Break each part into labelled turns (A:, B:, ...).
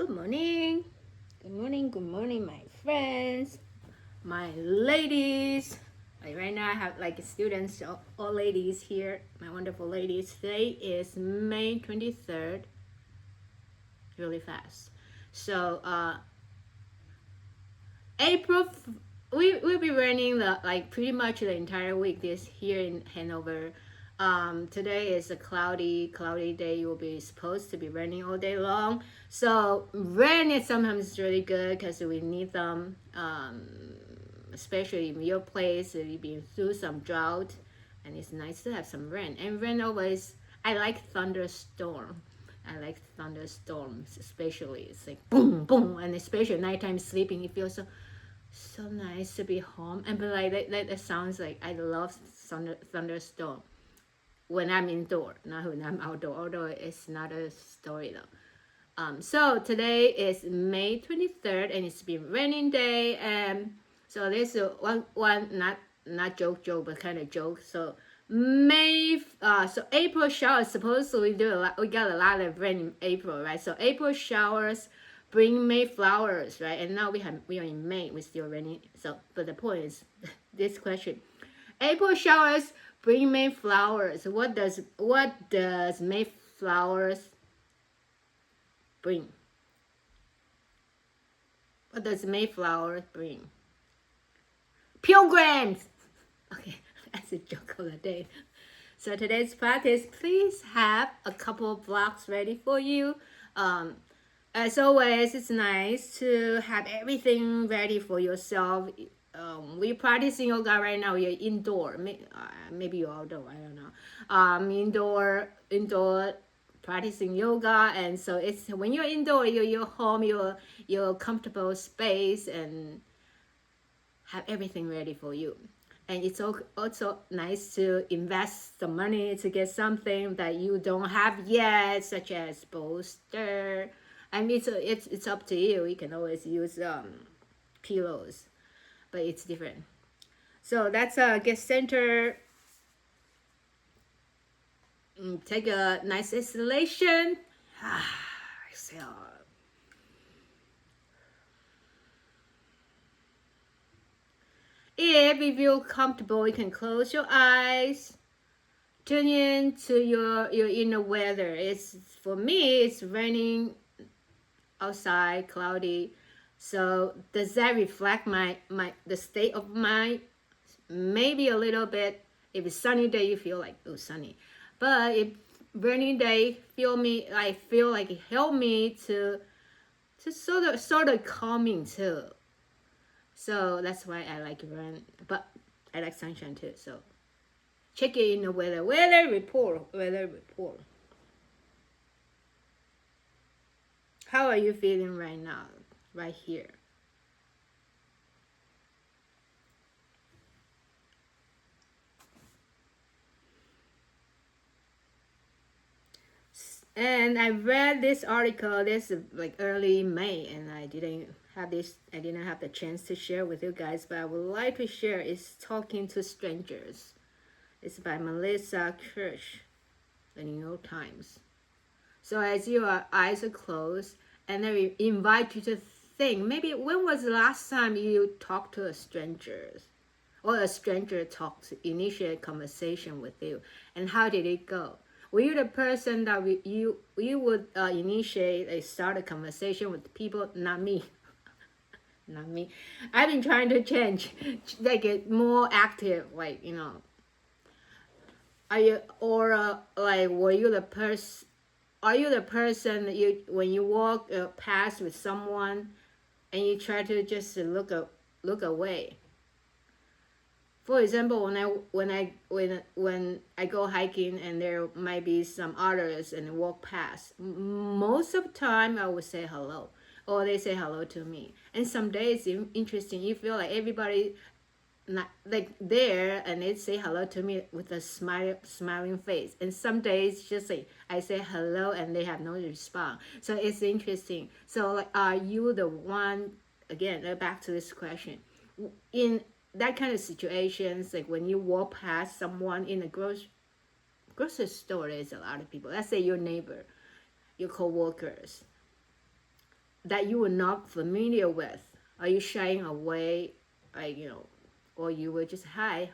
A: Good morning. Good morning, my friends, my ladies. Like right now, I have like students, all ladies here, my wonderful ladies. Today is May 23rd, really fast. So, April, we'll be running pretty much the entire week this here in Hanover. Today is a cloudy day. You will be supposed to be raining all day long. So rain is sometimes really good because we need them, especially in your place. You've been through some drought, and it's nice to have some rain. And rain always, I like thunderstorm. I like thunderstorms, especially it's like boom, boom, and especially nighttime sleeping. It feels so nice to be home. And but like that sounds like I love thunderstorm when I'm indoor, not when I'm outdoor. Although it's not a story though. So today is May 23rd, and it's been raining day. And so there's one not joke, but kind of joke. So so April showers. Supposedly we got a lot of rain in April, right? So April showers bring May flowers, right? And now we are in May, we're still raining. So, but the point is, this question: April showers bring May flowers. What does May flowers bring? What does May flowers bring? Pilgrims. Okay, that's a joke of the day. So today's practice, please have a couple of blocks ready for you. As always, it's nice to have everything ready for yourself. We're practicing yoga right now. You're indoor. Maybe you're outdoor. I don't know. Indoor practicing yoga, and so it's when you're indoor, you're home, your comfortable space, and have everything ready for you. And it's also nice to invest some money to get something that you don't have yet, such as bolster. I mean, it's up to you. You can always use pillows, but it's different. So that's get center. Take a nice exhalation. Exhale. If you feel comfortable, you can close your eyes. Tune in to your inner weather. For me, it's raining outside, cloudy. So does that reflect the state of mind? Maybe a little bit. If it's sunny day, you feel like sunny. But if rainy day, I feel like it helped me to sort of calming too. So that's why I like rain, but I like sunshine too. So check it in the weather report. How are you feeling right now, right here? And I read this article. This is like early May, and I didn't have the chance to share with you guys, but I would like to share. It's Talking to Strangers. It's by Melissa Kirsch, the New York Times. So as your eyes are closed, and then we invite you to think, maybe when was the last time you talked to a stranger, or a stranger initiate conversation with you, and how did it go? Were you the person that you would start a conversation with people? Not me. Not me. I've been trying to change, like get more active, like Are you were you the person? Are you the person that when you walk past with someone, and you try to just look away? For example, when I go hiking and there might be some others and walk past, most of the time I would say hello, or they say hello to me. And some days it's interesting. You feel like everybody not like there, and they say hello to me with a smiling face. And some days just like I say hello and they have no response. So it's interesting. So like, are you the one? Again, back to this question. In that kind of situations, like when you walk past someone in a grocery store, there's a lot of people. Let's say your neighbor, your co-workers. that you were not familiar with? Are you shying away, like, or you will just hi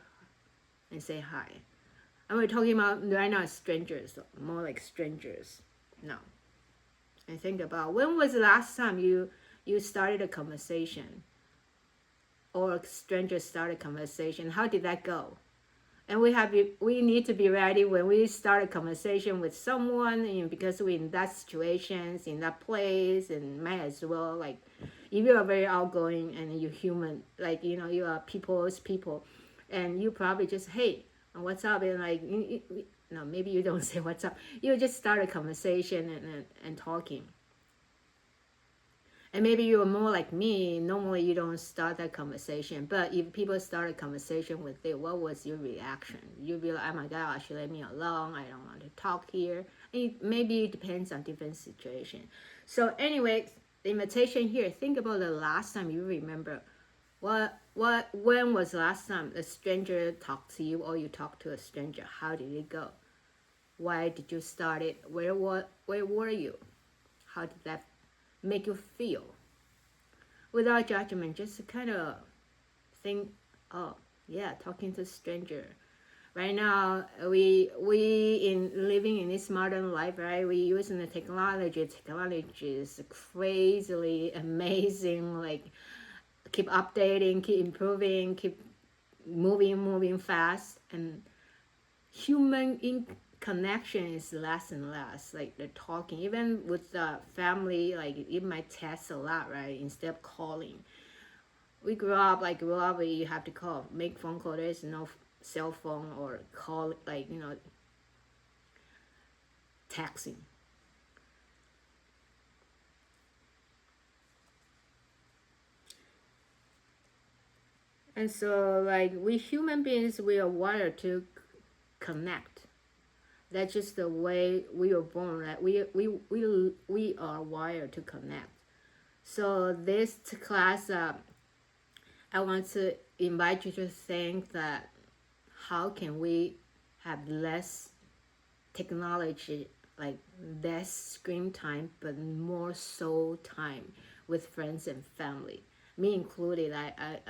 A: and say hi? And we're talking about right now strangers, more like strangers. No. And think about, when was the last time you started a conversation, or a stranger started a conversation? How did that go? And we need to be ready when we start a conversation with someone, because we're in that situations, in that place, and might as well, like, if you are very outgoing and you're human, like, you are people's people, and you probably just, hey, what's up, and like, no, maybe you don't say what's up, you just start a conversation and talking. And maybe you're more like me. Normally, you don't start that conversation. But if people start a conversation with you, what was your reaction? You'll be like, oh my gosh, let me alone. I don't want to talk here. Maybe it depends on different situation. So anyway, the invitation here, think about the last time you remember. When was the last time a stranger talked to you, or you talked to a stranger? How did it go? Why did you start it? Where were you? How did that make you feel? Without judgment, just kind of think, oh yeah, talking to a stranger. Right now, we in living in this modern life, right? We using the technology. Technology is crazily amazing. Like, keep updating, keep improving, keep moving fast, and human connection is less and less. Like, the talking, even with the family, like, it might text a lot, right? Instead of calling. We grew up, you have to call, make phone call. There's no cell phone or call, like, texting. And so, like, we human beings, we are wired to connect. That's just the way we were born, right? We are wired to connect. So this class, I want to invite you to think that, how can we have less technology, like less screen time, but more soul time with friends and family, me included. I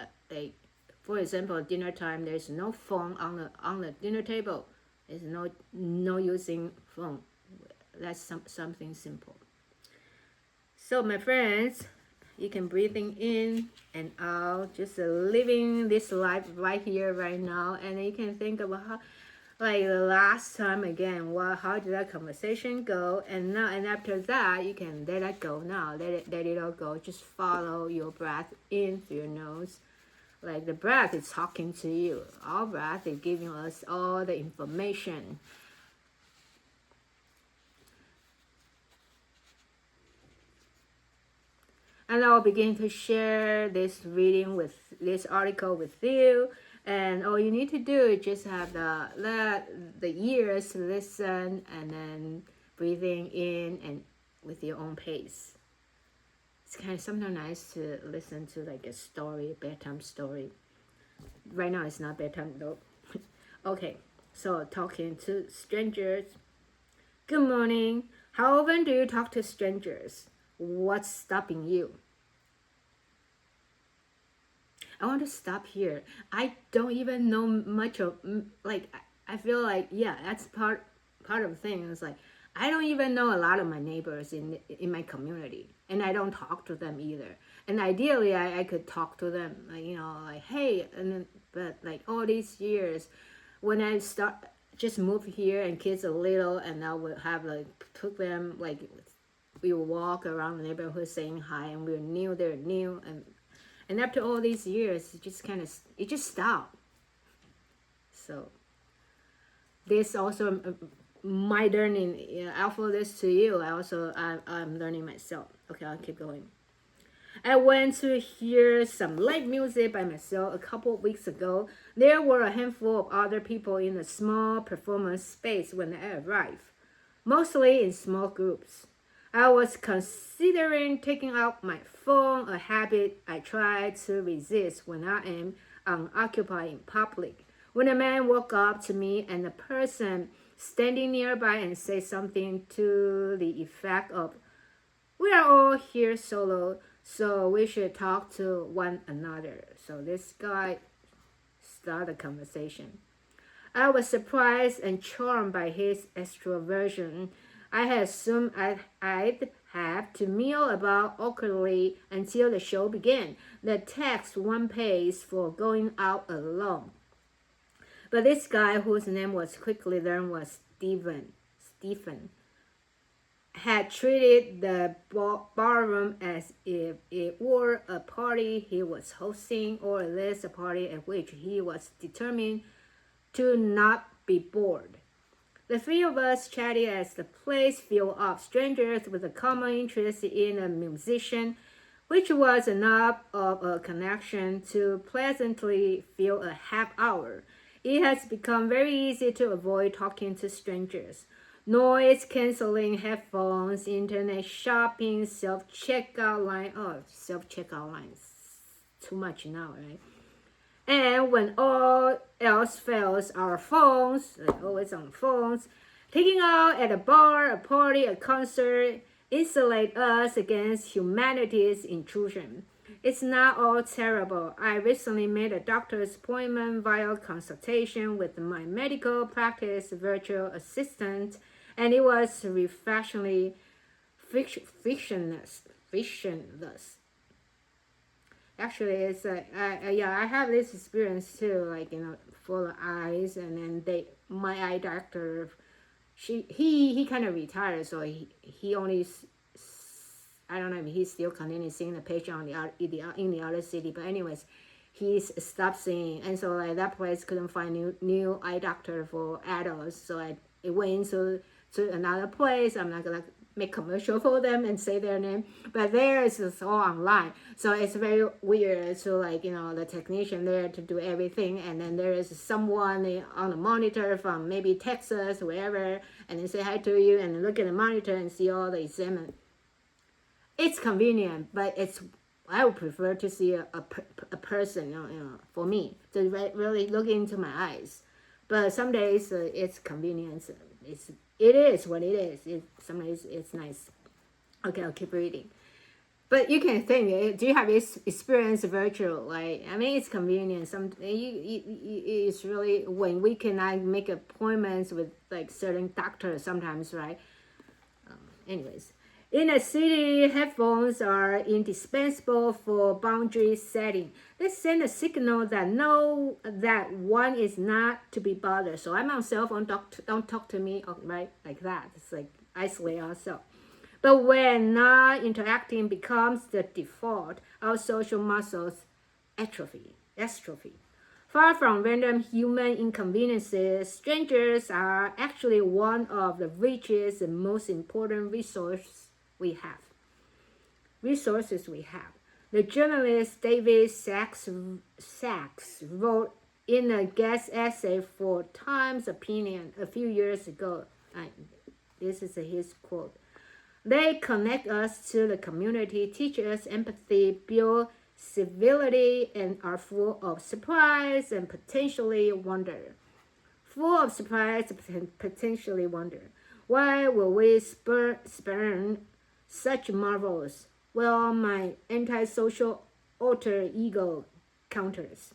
A: for example, dinner time, there's no phone on the dinner table. There's no using phone. That's something simple. So my friends, you can breathing in and out, just living this life right here, right now, and you can think about how, like, the last time again, how did that conversation go, and now, and after that, you can let it go now, let it all go. Just follow your breath in through your nose. Like, the breath is talking to you. Our breath is giving us all the information. And I'll begin to share this reading with this article with you. And all you need to do is just have the ears to listen, and then breathing in and with your own pace. It's kind of sometimes nice to listen to, like, a story, a bedtime story. Right now it's not bedtime though. Okay, so talking to strangers. Good morning. How often do you talk to strangers? What's stopping you? I want to stop here. I don't even know much of, like, I feel like, yeah, that's part of things. Like, I don't even know a lot of my neighbors in my community, and I don't talk to them either. And ideally, I could talk to them, like, like, hey, and then, but like, all these years, when I just moved here and kids are little, and I would have, like, took them, like, we would walk around the neighborhood saying hi, and we were new, they're new, and after all these years, it just stopped. So this also, my learning, I offer this to you. I'm learning myself. Okay, I'll keep going. I went to hear some live music by myself a couple of weeks ago. There were a handful of other people in a small performance space when I arrived, mostly in small groups. I was considering taking out my phone, a habit I try to resist when I am unoccupied in public. When a man walked up to me and the person standing nearby and said something to the effect of, We are all here solo, so we should talk to one another. So this guy started a conversation. I was surprised and charmed by his extroversion. I had assumed I'd have to meow about awkwardly until the show began. The text one page for going out alone. But this guy, whose name was quickly learned was Stephen, had treated the ballroom as if it were a party he was hosting, or at least a party at which he was determined to not be bored. The three of us chatted as the place filled up, strangers with a common interest in a musician, which was enough of a connection to pleasantly fill a half hour. It has become very easy to avoid talking to strangers. Noise canceling headphones, internet shopping, self-checkout line. Oh, self-checkout lines. Too much now, right? And when all else fails, our phones, like always on phones, taking out at a bar, a party, a concert, insulate us against humanity's intrusion. It's not all terrible. I recently made a doctor's appointment via consultation with my medical practice virtual assistant, and it was refreshingly frictionless. Actually, it's yeah, I have this experience too, like, for the eyes, and then my eye doctor, he kind of retired, so he only, I don't know if he's still continuing seeing the patient on in the other city, but anyways, he's stopped seeing, and so like that place couldn't find new eye doctor for adults, so I went into to another place. I'm not gonna make commercial for them and say their name, but there is all online, so it's very weird to, like, the technician there to do everything, and then there is someone on the monitor from maybe Texas, wherever, and then say hi to you and look at the monitor and see all the exam. It's convenient, but I would prefer to see a person, for me to really look into my eyes. But some days it's convenience. It is what it is. Some days it's nice. Okay, I'll keep reading. But you can think, do you have this experience virtual? Like, I mean, it's convenient. It's really when we cannot make appointments with like certain doctors sometimes, right? Anyways, in a city, headphones are indispensable for boundary setting. They send a signal that one is not to be bothered. So I'm on cell phone, don't talk to me, right? Like that. It's like isolate ourselves. But when not interacting becomes the default, our social muscles atrophy. Far from random human inconveniences, strangers are actually one of the richest and most important resources we have. The journalist David Sachs wrote in a guest essay for Times Opinion a few years ago. This is his quote. They connect us to the community, teach us empathy, build civility, and are full of surprise and potentially wonder. Why will we spurn such marvels? Well, my antisocial alter ego counters.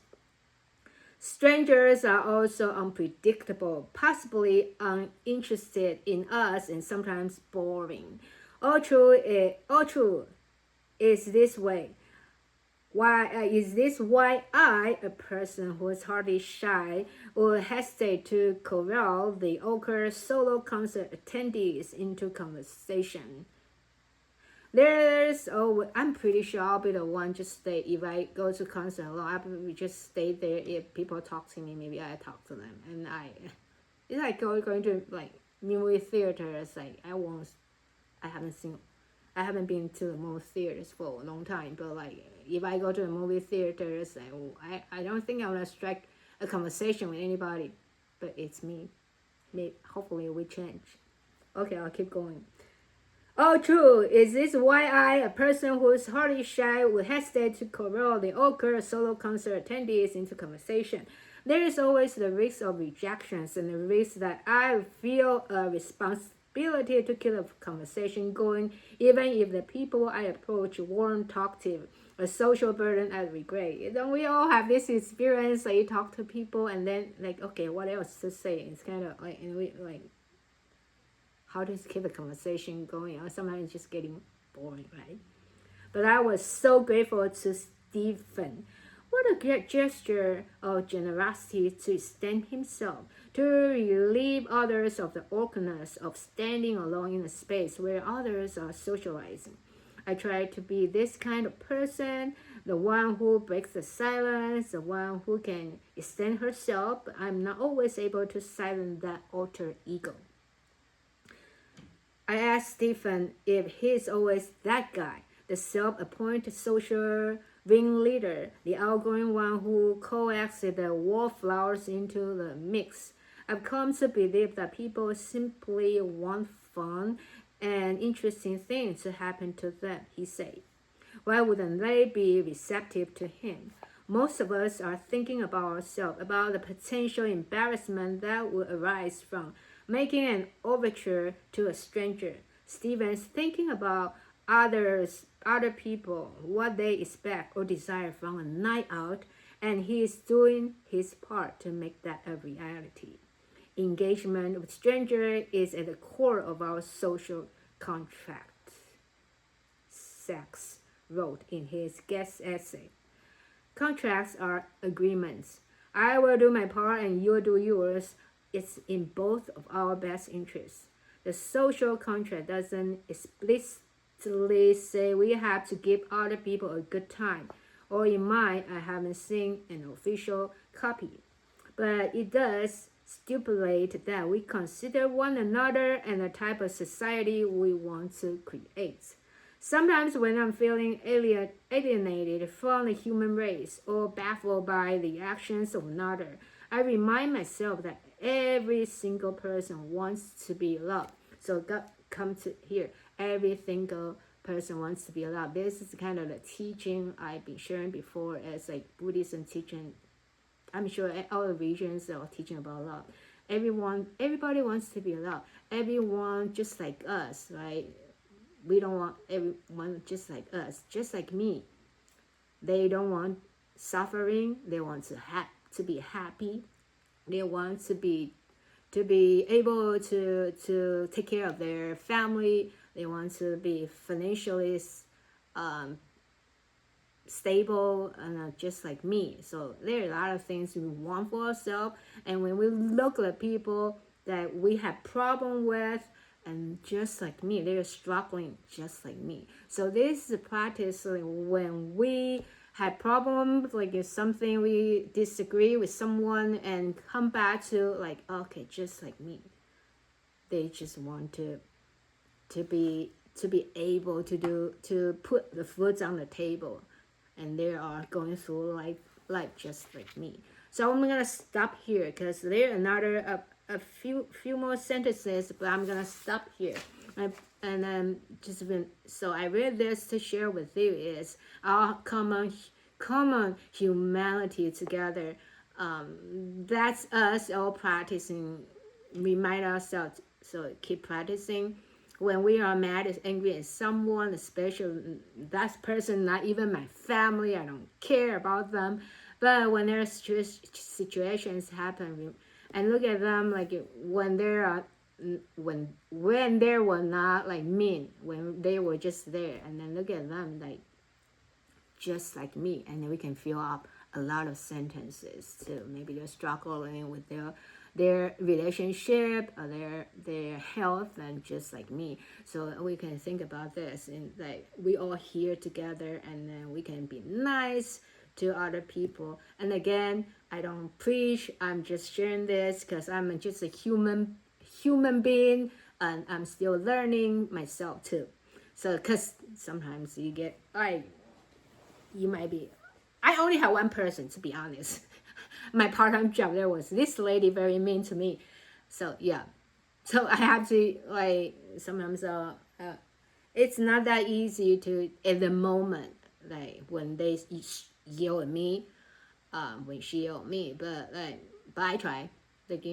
A: Strangers are also unpredictable, possibly uninterested in us, and sometimes boring. All true is this way. Is this why I, a person who is hardly shy, would hesitate to corral the awkward solo concert attendees into conversation? I'm pretty sure I'll be the one just stay. If I go to concert alone, I will just stay there. If people talk to me, maybe I talk to them. And it's like going to like movie theaters. Like I haven't been to the movie theaters for a long time. But like if I go to the movie theaters, I don't think I want to strike a conversation with anybody. But it's me. Hopefully it will change. Okay, I'll keep going. Oh, true. Is this why I, a person who is hardly shy, would hesitate to corral the awkward solo concert attendees into conversation? There is always the risk of rejections and the risk that I feel a ability to keep a conversation going, even if the people I approach weren't talkative. A social burden I regret. We all have this experience. Like you talk to people and then like, okay, what else to say? It's kind of like, and we like, how to keep a conversation going? Or sometimes it's just getting boring, right? But I was so grateful to Stephen. What a great gesture of generosity to extend himself, to relieve others of the awkwardness of standing alone in a space where others are socializing. I try to be this kind of person, the one who breaks the silence, the one who can extend herself, but I'm not always able to silence that alter ego. I asked Stephen if he's always that guy, the self-appointed social ringleader, the outgoing one who coaxes the wallflowers into the mix. I've come to believe that people simply want fun and interesting things to happen to them, he said. Why wouldn't they be receptive to him? Most of us are thinking about ourselves, about the potential embarrassment that would arise from making an overture to a stranger. Stephen's thinking about other people, what they expect or desire from a night out, and he is doing his part to make that a reality. Engagement with strangers is at the core of our social contract. Sachs wrote in his guest essay. Contracts are agreements. I will do my part and you'll do yours. It's in both of our best interests. The social contract doesn't explicitly say we have to give other people a good time, or in mine, I haven't seen an official copy. But it does stipulate that we consider one another and the type of society we want to create. Sometimes when I'm feeling alienated from the human race or baffled by the actions of another, I remind myself that every single person wants to be loved. So God, come to here. Every single person wants to be loved. This is kind of the teaching I've been sharing before as like Buddhism teaching. I'm sure all the religions are teaching about love. Everybody wants to be loved. Everyone just like us, right? We don't want everyone just like us, just like me. They don't want suffering. They want to be happy. They want to be able to take care of their family. They want to be financially stable and just like me. So there are a lot of things we want for ourselves. And when we look at people that we have problem with, and just like me, they're struggling just like me. So this is a practice like when we have problems, like if something we disagree with someone and come back to like, okay, just like me. They just want to be able to put the foods on the table, and they are going through life just like me. So I'm gonna stop here because there are another a few more sentences, but I'm gonna stop here. And so I read this to share with you is our common humanity together. That's us all practicing. Remind ourselves. So keep practicing. When we are mad and angry at someone, especially that person, not even my family, I don't care about them. But when there's situations happen, and look at them like when there are when they were not like mean, when they were just there, and then look at them like just like me, and then we can fill up a lot of sentences too. Maybe they're struggling with their relationship or their health, and just like me. So we can think about this, and like we all here together, and then we can be nice to other people. And again, I don't preach, I'm just sharing this because I'm just a human being, and I'm still learning myself too. So because sometimes you might be, I only have one person, to be honest. My part-time job, there was this lady very mean to me. So yeah, so I have to like sometimes it's not that easy to at the moment, like when they yell at me, when she yelled at me, but I try. like,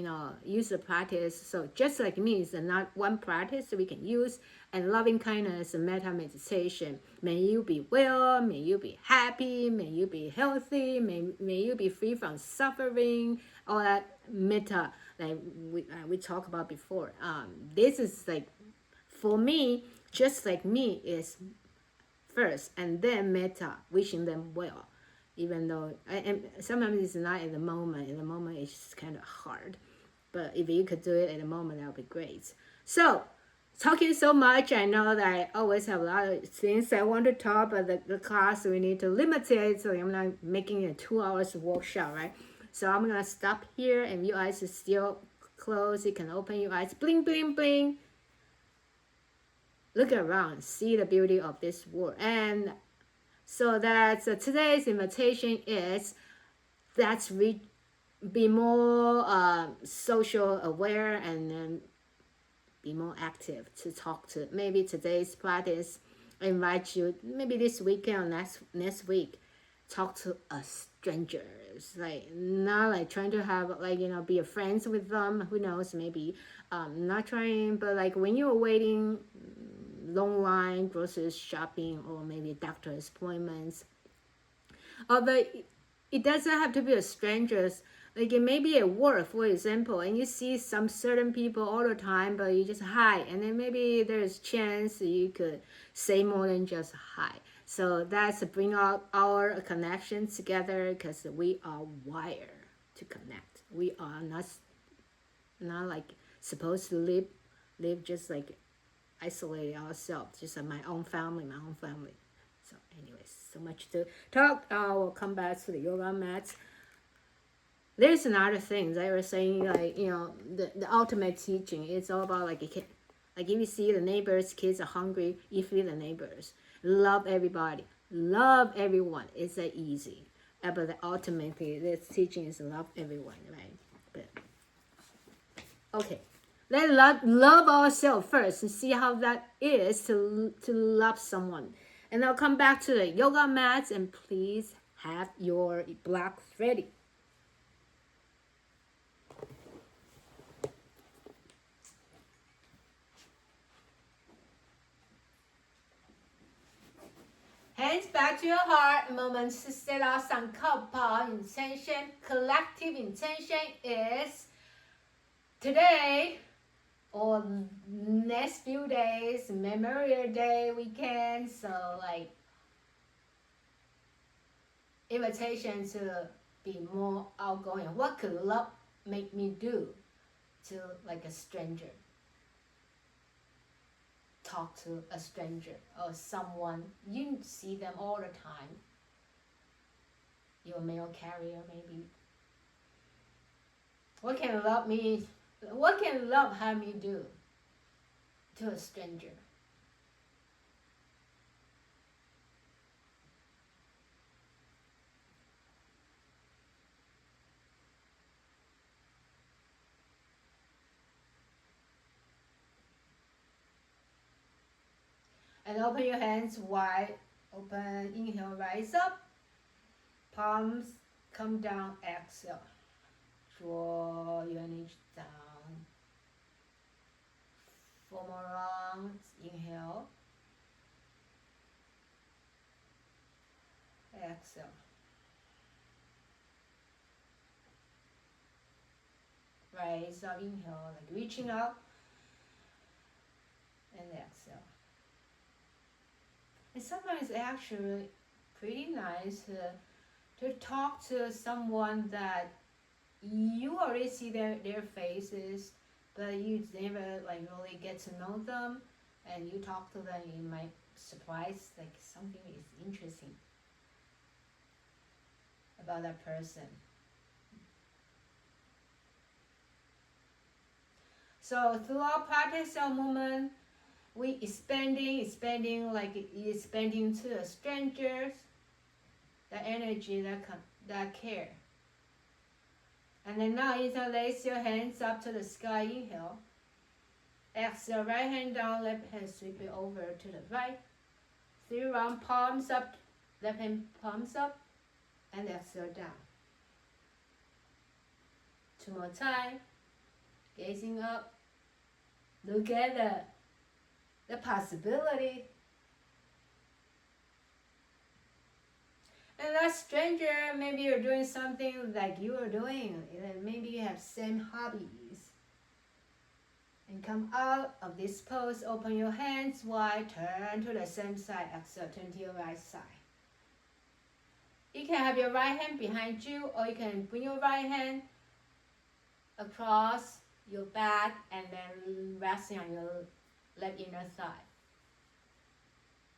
A: use the practice. So just like me, it's not one practice we can use. And loving kindness and metta meditation. May you be well, may you be happy, may you be healthy, may you be free from suffering, all that metta like we talked about before. This is like, for me, just like me, is first and then metta, wishing them well. Even though and sometimes it's not in the moment. In the moment, it's just kind of hard. But if you could do it at the moment, that would be great. So, talking so much, I know that I always have a lot of things I want to talk, but the class, we need to limit it. So I'm not making a 2 hours workshop, right? So I'm going to stop here, and your eyes are still closed. You can open your eyes. Bling, bling, bling. Look around. See the beauty of this world. And so that's today's invitation is that's be more social aware, and then be more active to talk to. Maybe today's practice, I invite you maybe this weekend or next week, talk to a strangers, like not like trying to have like be a friends with them. Who knows? Maybe not trying, but like when you're waiting long line, grocery shopping, or maybe doctor's appointments. Although it doesn't have to be a strangers. Like it may be at work, for example, and you see some certain people all the time, but you just hi, and then maybe there's chance you could say more than just hi. So that's bring out our connection together, because we are wired to connect. We are not like supposed to live just like isolate ourselves, just my own family. So anyways, so much to talk. We'll come back to the yoga mats. There's another thing they were saying, like the ultimate teaching. It's all about like if you see the neighbors' kids are hungry, you feed the neighbors. Love everybody, love everyone. It's that easy. But ultimately, this teaching is love everyone, right? But okay. Let's love ourselves first and see how that is to love someone. And I'll come back to the yoga mats, and please have your blocks ready. Hands back to your heart. Moments to set out sankalpa, intention. Collective intention is today or next few days, Memorial Day weekend. So like invitation to be more outgoing. What could love make me do to like a stranger? Talk to a stranger or someone you see them all the time. Your mail carrier maybe. What can love have me do to a stranger? And open your hands wide open. Inhale, rise up. Palms come down, exhale. Draw your knees down. 4 more rounds. Inhale. Exhale. Rise up, inhale, like reaching up. And exhale. And sometimes it's actually pretty nice to talk to someone that you already see their faces, but you never like really get to know them, and you talk to them, you might surprise like something is interesting about that person. So throughout practice or movement, we expanding like expanding to strangers, the energy that care. And then now interlace your hands up to the sky. Inhale. Exhale, right hand down, left hand sweep it over to the right. 3 round palms up, left hand palms up, and exhale down. 2 more times. Gazing up. Look at the possibility. And that stranger, maybe you're doing something like you are doing. Maybe you have same hobbies. And come out of this pose, open your hands wide, turn to the same side, exhale, turn to your right side. You can have your right hand behind you, or you can bring your right hand across your back and then resting on your left inner thigh.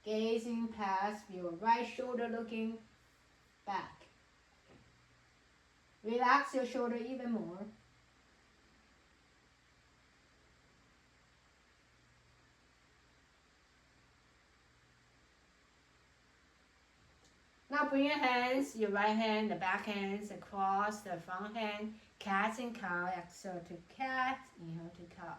A: Gazing past your right shoulder, looking back. Relax your shoulder even more. Now bring your hands, your right hand, the back hands across the front hand. Cat and cow, exhale to cat, inhale to cow.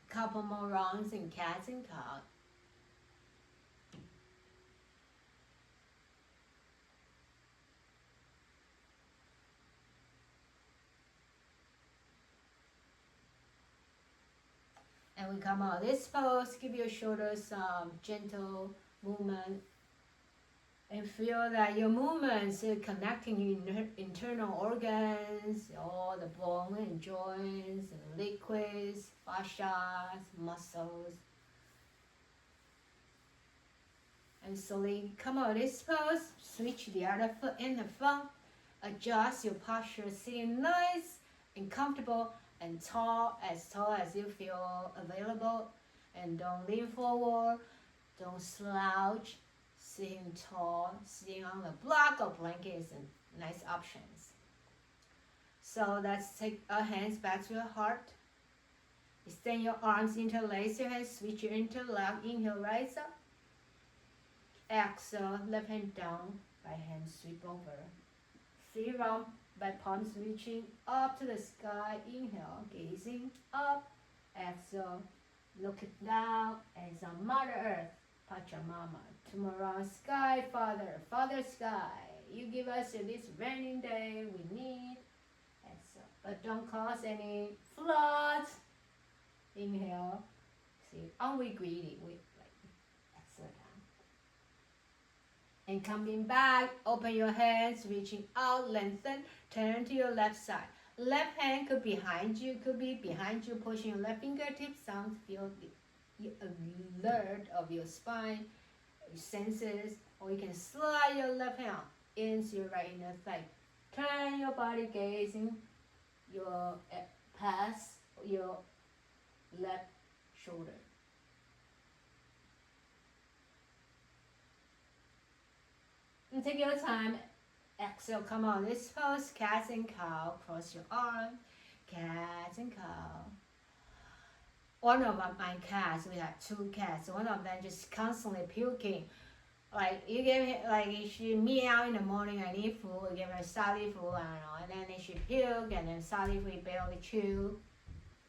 A: Couple more rounds in cat and cow. And we come out of this pose, give your shoulders some gentle movement. And feel that your movements are connecting your internal organs, all the bone and joints, and liquids, fascias, muscles. And slowly come out of this pose, switch the other foot in the front, adjust your posture, sitting nice and comfortable and tall as you feel available. And don't lean forward, don't slouch. Sitting tall, sitting on a block or blanket is a nice options. So let's take our hands back to your heart. Extend your arms, interlace your hands, switch your interlock, inhale, rise up. Exhale, left hand down, right hand sweep over. 3 rounds, right palms reaching up to the sky, inhale, gazing up. Exhale, looking down as on Mother Earth, Pachamama. Tomorrow, sky, Father, Father sky, you give us this raining day we need. Exhale, but don't cause any floods. Inhale, see, aren't we greedy? We exhale down. And coming back, open your hands, reaching out, lengthen, turn to your left side. Left hand could be behind you, pushing your left fingertips down, feel the alert of your spine, your senses, or you can slide your left hand into your right inner thigh. Turn your body, gazing your past your left shoulder. And take your time. Exhale, come on, this pose, cat and cow, cross your arm, cat and cow. One of my cats, we have 2 cats, one of them just constantly puking. Like you give her, like she meow in the morning, I need food, you give her solid food, I don't know, and then she puke, and then solid food barely chew.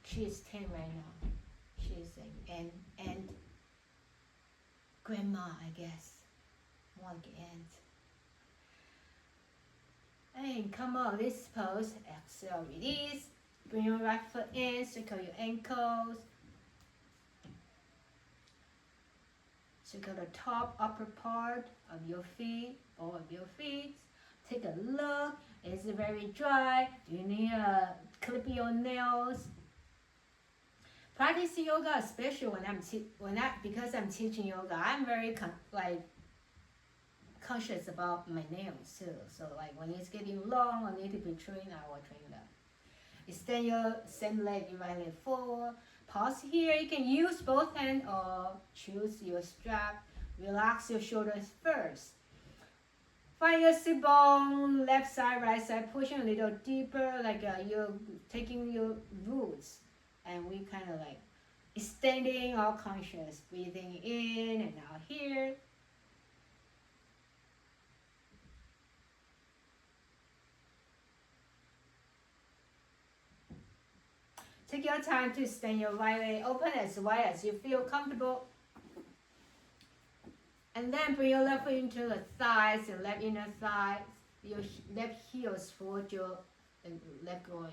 A: She's 10 right now. She's like, and grandma, I guess, more like aunt. And come on, this pose, exhale, release. Bring your right foot in, circle your ankles. Circle the top, upper part of your feet, all of your feet. Take a look. Is it very dry? Do you need to clip your nails? Practicing yoga, especially because I'm teaching yoga, I'm very conscious about my nails too. So like when it's getting long or need to be trimmed, I will trim them. Extend your same leg, your right leg forward. Pause here. You can use both hands or choose your strap. Relax your shoulders first. Find your sit bone, left side, right side, pushing a little deeper, like you're taking your roots. And we kind of like extending our conscious, breathing in and out here. Take your time to extend your right leg, open as wide as you feel comfortable. And then bring your left foot into the thighs, your left inner thighs, your left heels toward your left groin.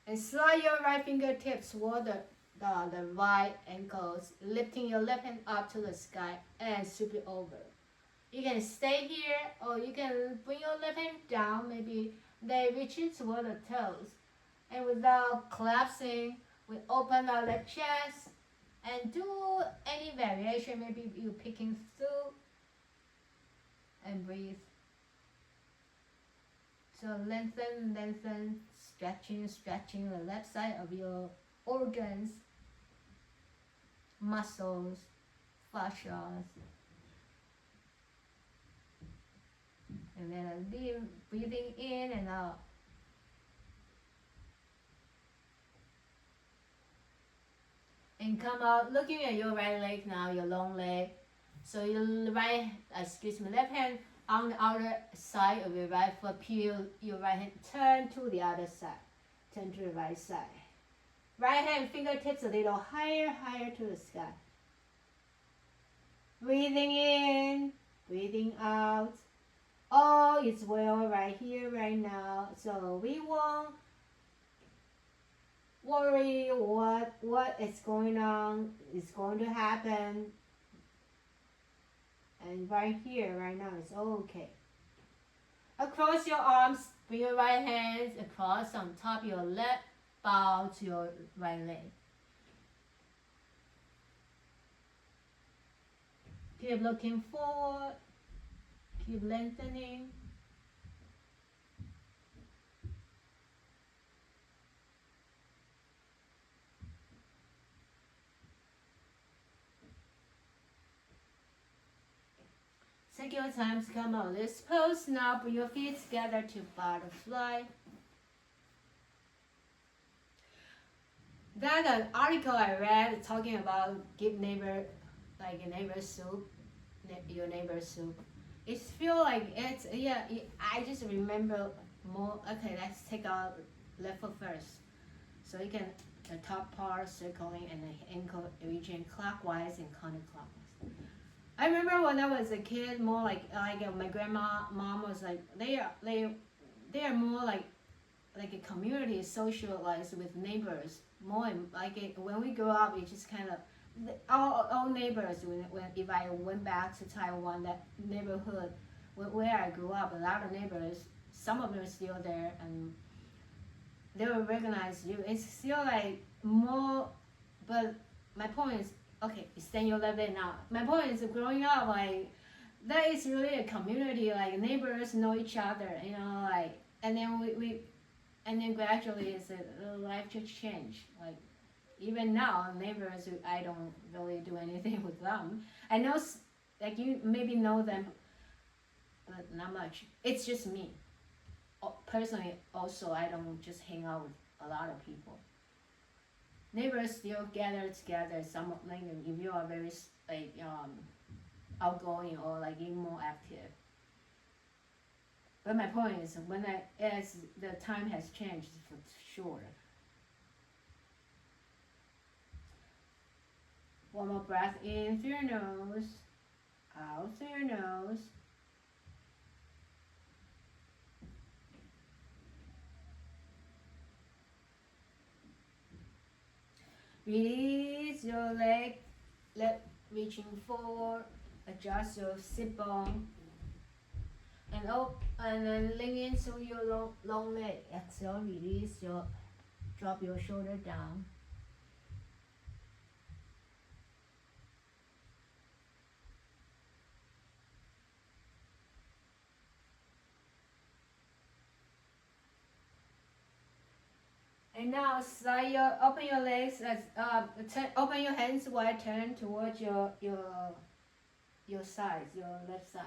A: And slide your right fingertips toward the right ankles, lifting your left hand up to the sky and sweep it over. You can stay here or you can bring your left hand down, maybe they reach toward the toes. And without collapsing, we open our left chest and do any variation, maybe you picking through and breathe. So lengthen, stretching the left side of your organs, muscles, fascias. And then deep breathing in and out. And come out looking at your right leg now, your long leg. So your left hand on the outer side of your right foot, peel your right hand, turn to the other side. Turn to the right side. Right hand fingertips a little higher to the sky. Breathing in, breathing out. All is well right here, right now. So we won't worry what is going on, is going to happen. And right here, right now, it's all okay. Across your arms, bring your right hands across on top of your left, bow to your right leg. Keep looking forward, keep lengthening. Take your time to come out. This pose now, bring your feet together to butterfly. That an article I read talking about give neighbor, like a neighbor soup, your neighbor soup. It feel like it's, yeah, I just remember more. Okay, let's take our left foot first. So you can, the top part circling and the ankle reaching clockwise and counterclockwise. I remember when I was a kid, more like my mom was like, they are more like a community socialized with neighbors. More like when we grew up, it just kind of all neighbors. When if I went back to Taiwan, that neighborhood where I grew up, a lot of neighbors, some of them are still there, and they will recognize you. It's still like more, but my point is, okay, extend your left leg now. My point is, growing up, like, that is really a community, like, neighbors know each other, you know, like, and then and then gradually it's a life just change. Like, even now, neighbors, I don't really do anything with them. I know, like, you maybe know them, but not much. It's just me. Personally, also, I don't just hang out with a lot of people. Neighbors still gather together. Some like if you are very like outgoing or like even more active. But my point is, as the time has changed for sure. One more breath in through your nose, out through your nose. Release your leg reaching forward, adjust your sit bone, and then lean into your long leg. Exhale, release drop your shoulder down. And now open your legs open your hands wide, turn towards your sides, your left side.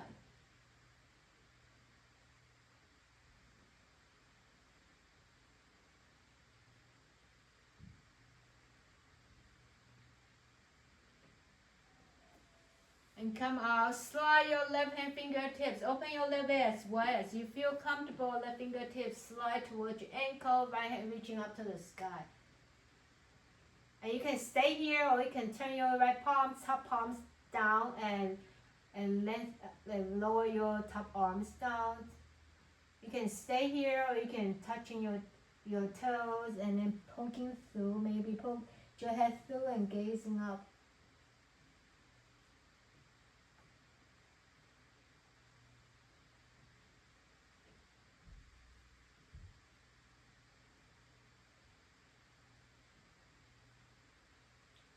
A: And come out, slide your left hand fingertips, open your left leg as wide as you feel comfortable. Left fingertips slide towards your ankle, right hand reaching up to the sky. And you can stay here, or you can turn your right palms, top palms down, and lower your top arms down. You can stay here, or you can touching your toes and then poking through. Maybe poke your head through and gazing up.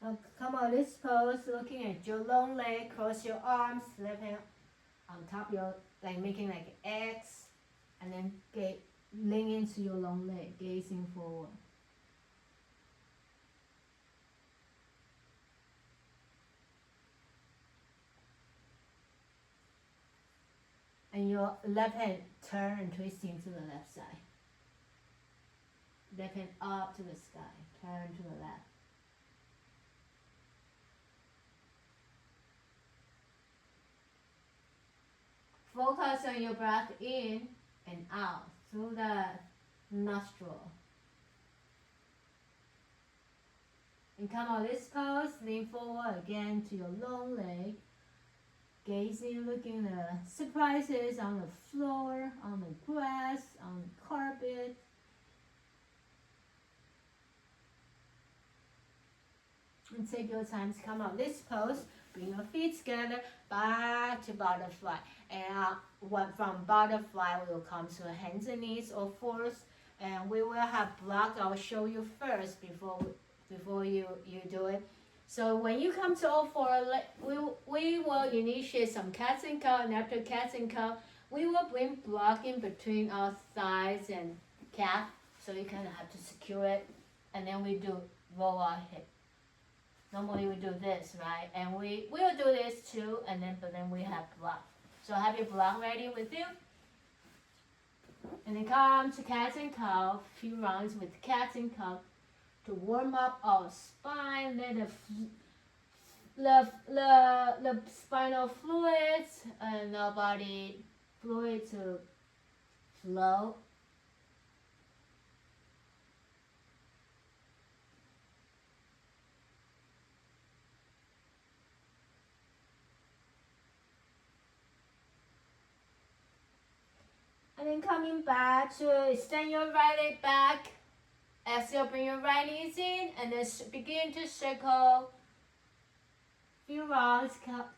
A: Now come on this pose, looking at your long leg, cross your arms, left hand on top of your, like making like an X, and then lean into your long leg, gazing forward. And your left hand turn and twisting to the left side. Left hand up to the sky, turn to the left. Focus on your breath in and out through the nostril. And come on this pose, lean forward again to your long leg. Gazing, looking at the surprises on the floor, on the grass, on the carpet. And take your time to come out this pose. Bring your feet together, back to butterfly. And from butterfly, we will come to hands and knees or fours. And we will have block. I'll show you first before you do it. So when you come to all four, we will initiate some cats and cow, and after cats and cow, we will bring block in between our thighs and calf, so you kind of have to secure it, and then we do roll our hip. Normally we do this, right? And we will do this too, but then we have block. So have your block ready with you. And then come to cats and cow, few rounds with cats and cow to warm up our spine. Let the spinal fluids and our body fluid to flow. And then coming back to extend your right leg back. Exhale, bring your right knees in, and then begin to circle few rounds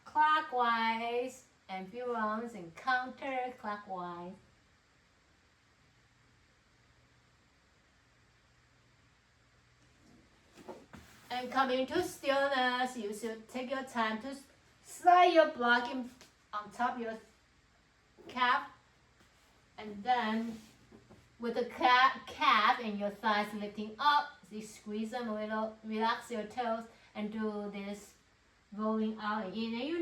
A: clockwise and few rounds and counterclockwise. And coming to stillness, you should take your time to slide your block in on top of your calf, and then with the calf and your thighs lifting up, you squeeze them a little, relax your toes, and do this rolling out and in. And you were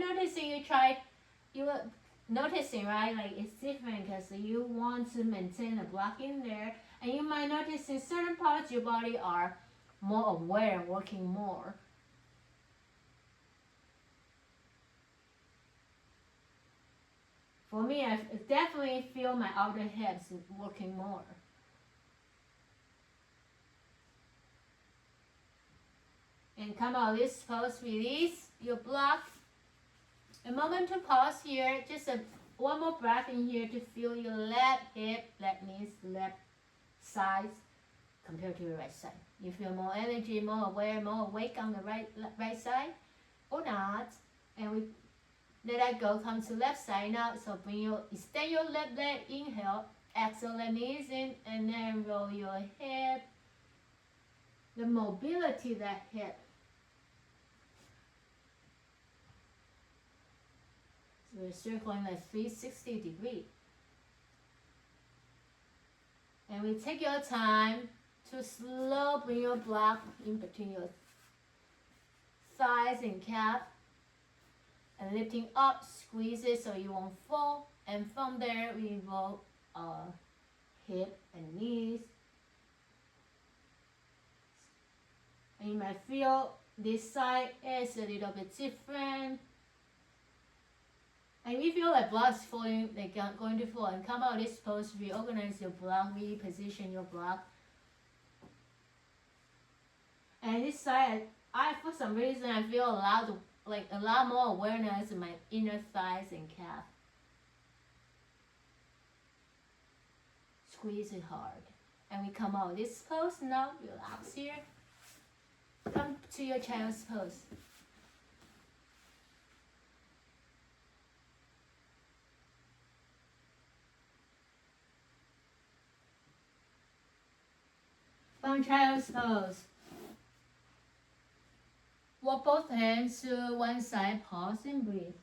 A: noticing, right? Like it's different because you want to maintain a block in there, and you might notice in certain parts your body are more aware, working more. For me, I definitely feel my outer hips working more. And come out this pose, release your block. A moment to pause here, just one more breath in here to feel your left hip, that means left side compared to your right side. You feel more energy, more aware, more awake on the right side or not. And we let that go, come to left side now. So extend your left leg, inhale, exhale, let knees in, and then roll your hip. The mobility of that hip. So we're circling like 360 degrees. And we take your time to slow bring your block in between your thighs and calf. And lifting up, squeeze it so you won't fall. And from there, we roll our hip and knees. And you might feel this side is a little bit different. And if you feel like block's falling, like going to fall, and come out this pose, reorganize your block, reposition your block. And this side, I for some reason I feel a lot more awareness in my inner thighs and calf. Squeeze it hard. And we come out this pose now, relax here. Come to your child's pose. From child's pose. Walk both hands to one side, pause and breathe.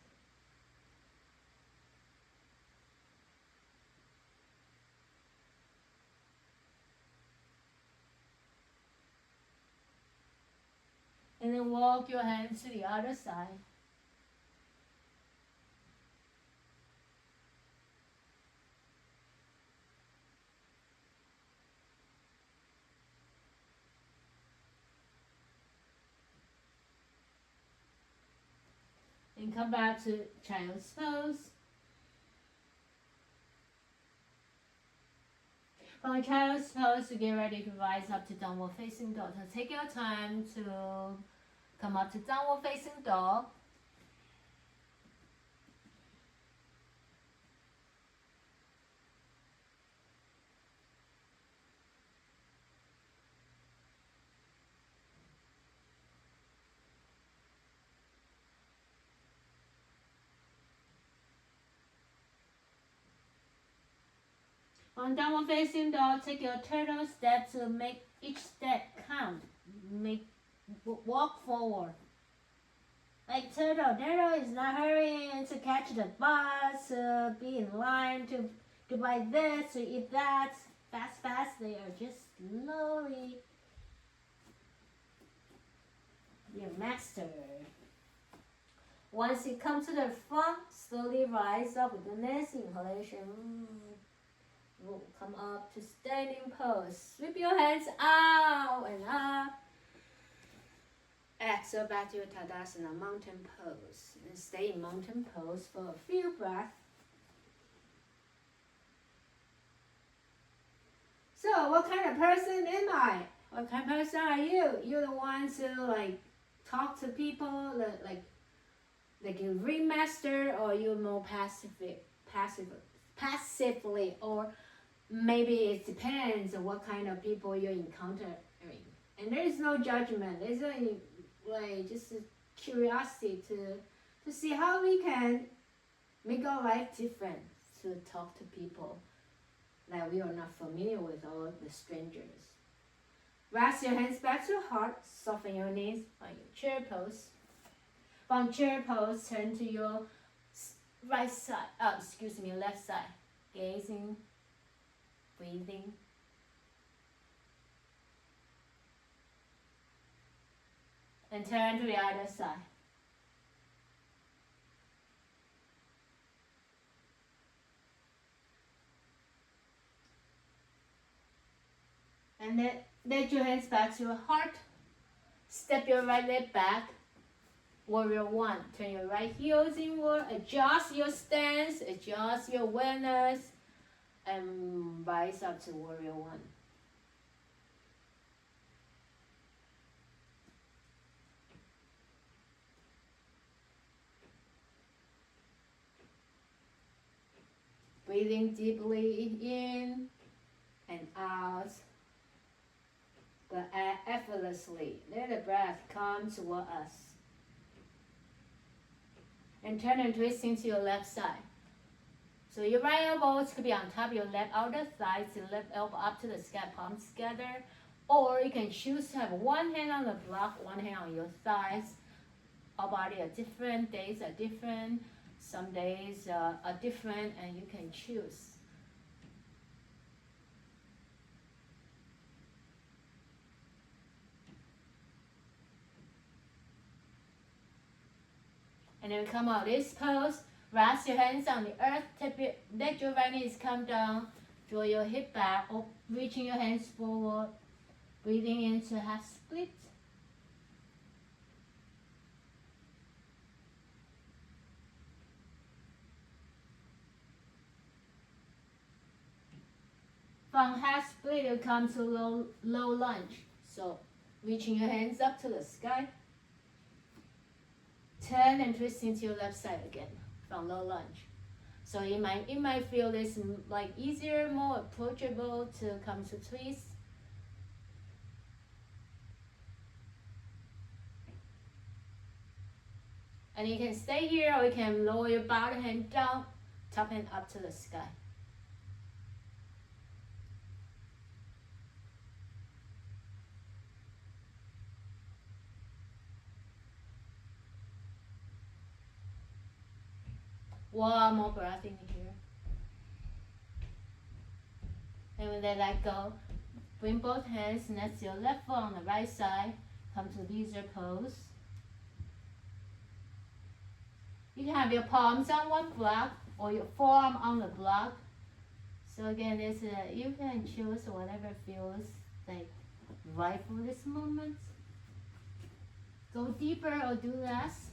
A: And then walk your hands to the other side. And come back to child's pose. From child's pose, to get ready to rise up to downward facing dog. So take your time to come up to downward facing dog. On downward facing dog, take your turtle step to make each step count. Walk forward. Like turtle. Turtle is not hurrying to catch the bus, be in line to buy this, to eat that. Fast. They are just slowly. Your master. Once you come to the front, slowly rise up with the next inhalation. We'll come up to standing pose. Sweep your hands out and up. Exhale back to your Tadasana, mountain pose. And stay in mountain pose for a few breaths. So, what kind of person am I? What kind of person are you? You're the ones who talk to people, like you remaster, or you're more passively, or maybe it depends on what kind of people you're encountering. And there is no judgment. There's only just a curiosity to see how we can make our life different, to talk to people that we are not familiar with, all the strangers. Rest your hands back to your heart, soften your knees on your chair pose. From chair pose, turn to your left side. Gazing, breathing. And turn to the other side. And then let your hands back to your heart. Step your right leg back. Warrior one. Turn your right heels inward. Adjust your stance. Adjust your awareness. And rise up to warrior one. Breathing deeply in and out, but effortlessly. Let the breath come toward us. And turn and twist into your left side. So your right elbow could be on top of your left outer thigh, so left elbow up to the sky, palms together. Or you can choose to have one hand on the block, one hand on your thighs. Our body are different, days are different. Some days are different, and you can choose. And then come out this pose. Rest your hands on the earth. Let your right knees come down. Draw your hip back, reaching your hands forward. Breathing into half split. From half split, you come to low lunge. So Reaching your hands up to the sky. Turn and twist into your left side again from low lunge. So you might feel this like easier, more approachable to come to twist. And you can stay here or you can lower your bottom hand down, top hand up to the sky. One more breath in here. And when they let go, bring both hands next to your left foot on the right side. Come to lizard pose. You can have your palms on one block or your forearm on the block. So again, you can choose whatever feels like right for this moment. Go deeper or do less.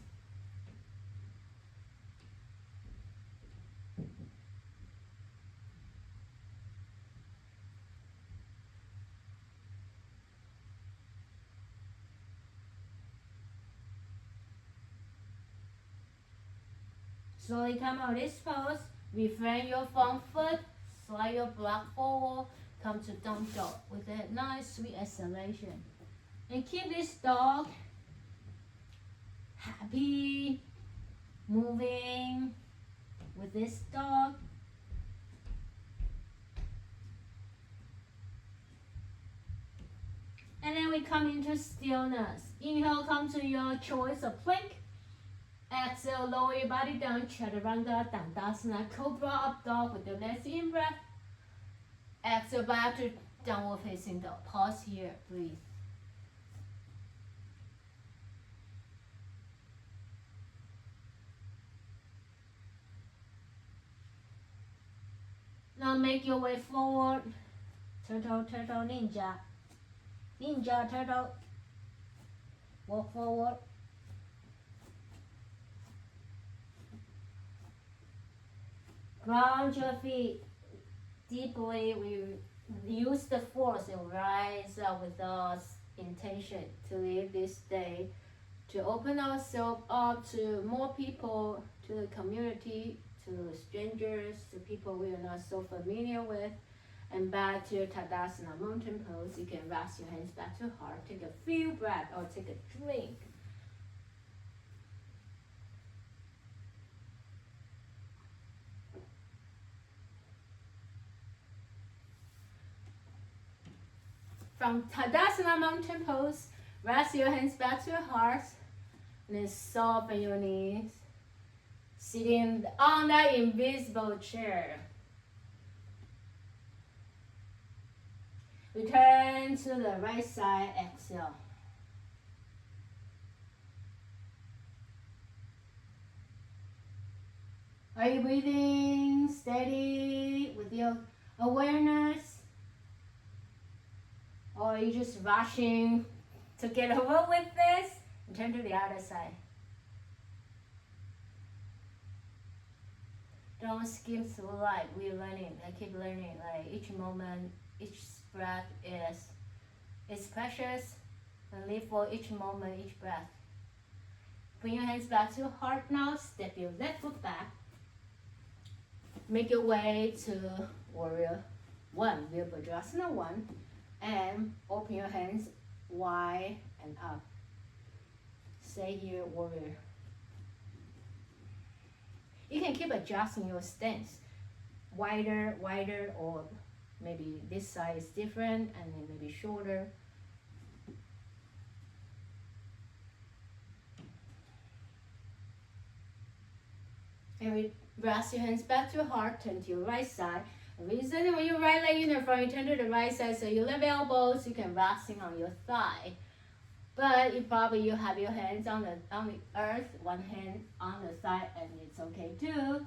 A: Slowly come out of this pose. Refrain your front foot. Slide your block forward. Come to down dog with a nice sweet exhalation. And keep this dog happy, moving with this dog. And then we come into stillness. Inhale, come to your choice of plank. Exhale, lower your body down, Chaturanga, Dandasana, Cobra up dog with your next in breath. Exhale back to downward facing dog. Pause here, breathe. Now make your way forward. Turtle, turtle, ninja. Ninja, turtle. Walk forward. Ground your feet deeply. We use the force and rise up with our intention to live this day, to open ourselves up to more people, to the community, to strangers, to people we are not so familiar with. And back to your Tadasana mountain pose. You can rest your hands back to heart. Take a few breaths or take a drink. From Tadasana mountain pose, rest your hands back to your heart. And then soften your knees. Sitting on that invisible chair. Return to the right side, exhale. Are you breathing steady with your awareness? Or are you just rushing to get over with this? And turn to the other side. Don't skip through life. We're learning. I keep learning. Like each moment, each breath is precious. And live for each moment, each breath. Bring your hands back to your heart now. Step your left foot back. Make your way to Warrior 1, Virabhadrasana 1. And open your hands wide and up. Stay here, warrior. You can keep adjusting your stance. Wider, or maybe this side is different and then maybe shorter. And rest your hands back to your heart, turn to your right side. Reason when your right leg in the front, you turn to the right side, so you lift elbows, you can resting on your thigh. But you have your hands on the earth, one hand on the side, and it's okay too.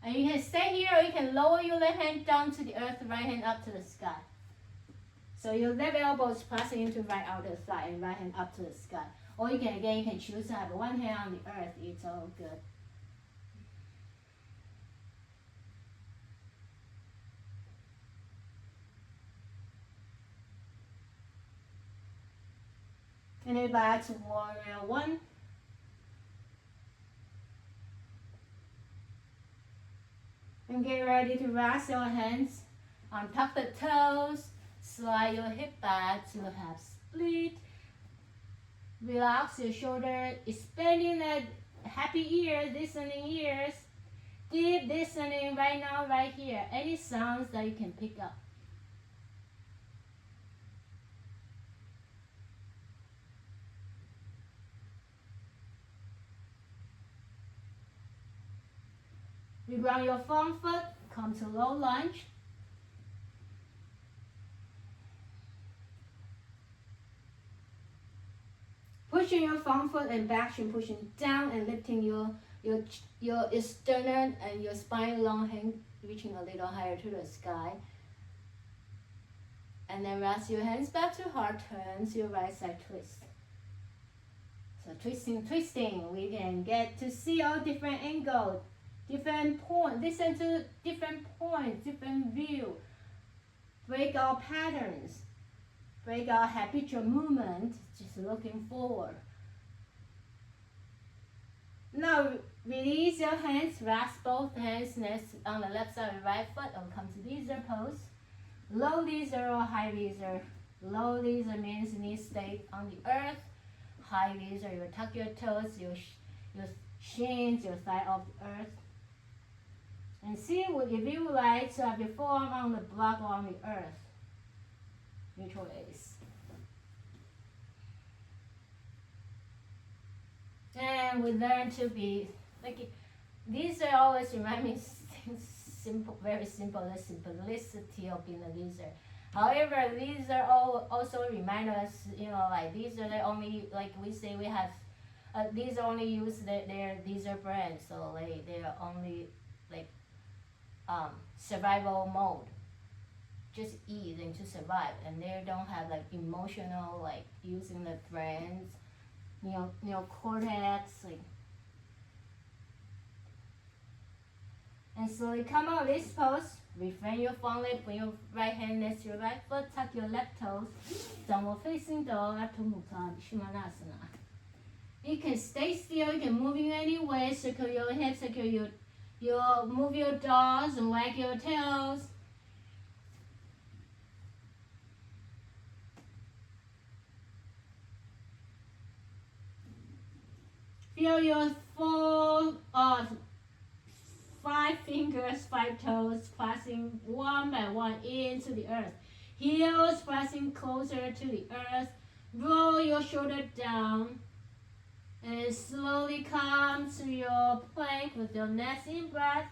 A: And you can stay here, or you can lower your left hand down to the earth, right hand up to the sky. So your left elbow is pressing into right outer thigh, and right hand up to the sky. Or you can choose to have one hand on the earth. It's all good. And then back to warrior one. And get ready to rest your hands on top of the toes. Slide your hip back to half split. Relax your shoulder, expanding that happy ears, listening ears. Deep listening right now, right here. Any sounds that you can pick up. You ground your front foot, come to low lunge. Pushing your front foot and back shin, pushing down and lifting your sternum and your spine long, hand reaching a little higher to the sky. And then rest your hands back to heart, turn to your right side twist. So twisting, we can get to see all different angles, different points, listen to different points, different view. Break our patterns, break our habitual movement, just looking forward. Now release your hands, rest both hands next on the left side of the right foot and come to lizard pose. Low lizard or high lizard. Low lizard means knees stay on the earth. High lizard, you tuck your toes, your shins, your thigh off the earth. And see what if you like to have your forearm on the block or on the earth. Neutral gaze. And we learn to be like these are always remind me simple, very simple, the simplicity of being a lizard. However, these are all also remind us, like these are the only, like we say we have, these only use their lizard brain, so like they're only like survival mode, just eat and to survive, and they don't have like emotional, like using the brains, neocortex, like. And slowly come out of this pose. Refrain your front leg, bring your right hand next to your right foot, tuck your left toes. Downward facing dog, Adho Mukha, Shimanasana. You can stay still, you can move in any way, circle your hips, circle your move your jaws and wag your tails. Feel your full 5 fingers, 5 toes, pressing one by one into the earth. Heels pressing closer to the earth. Roll your shoulder down. And slowly come to your plank with your next in breath.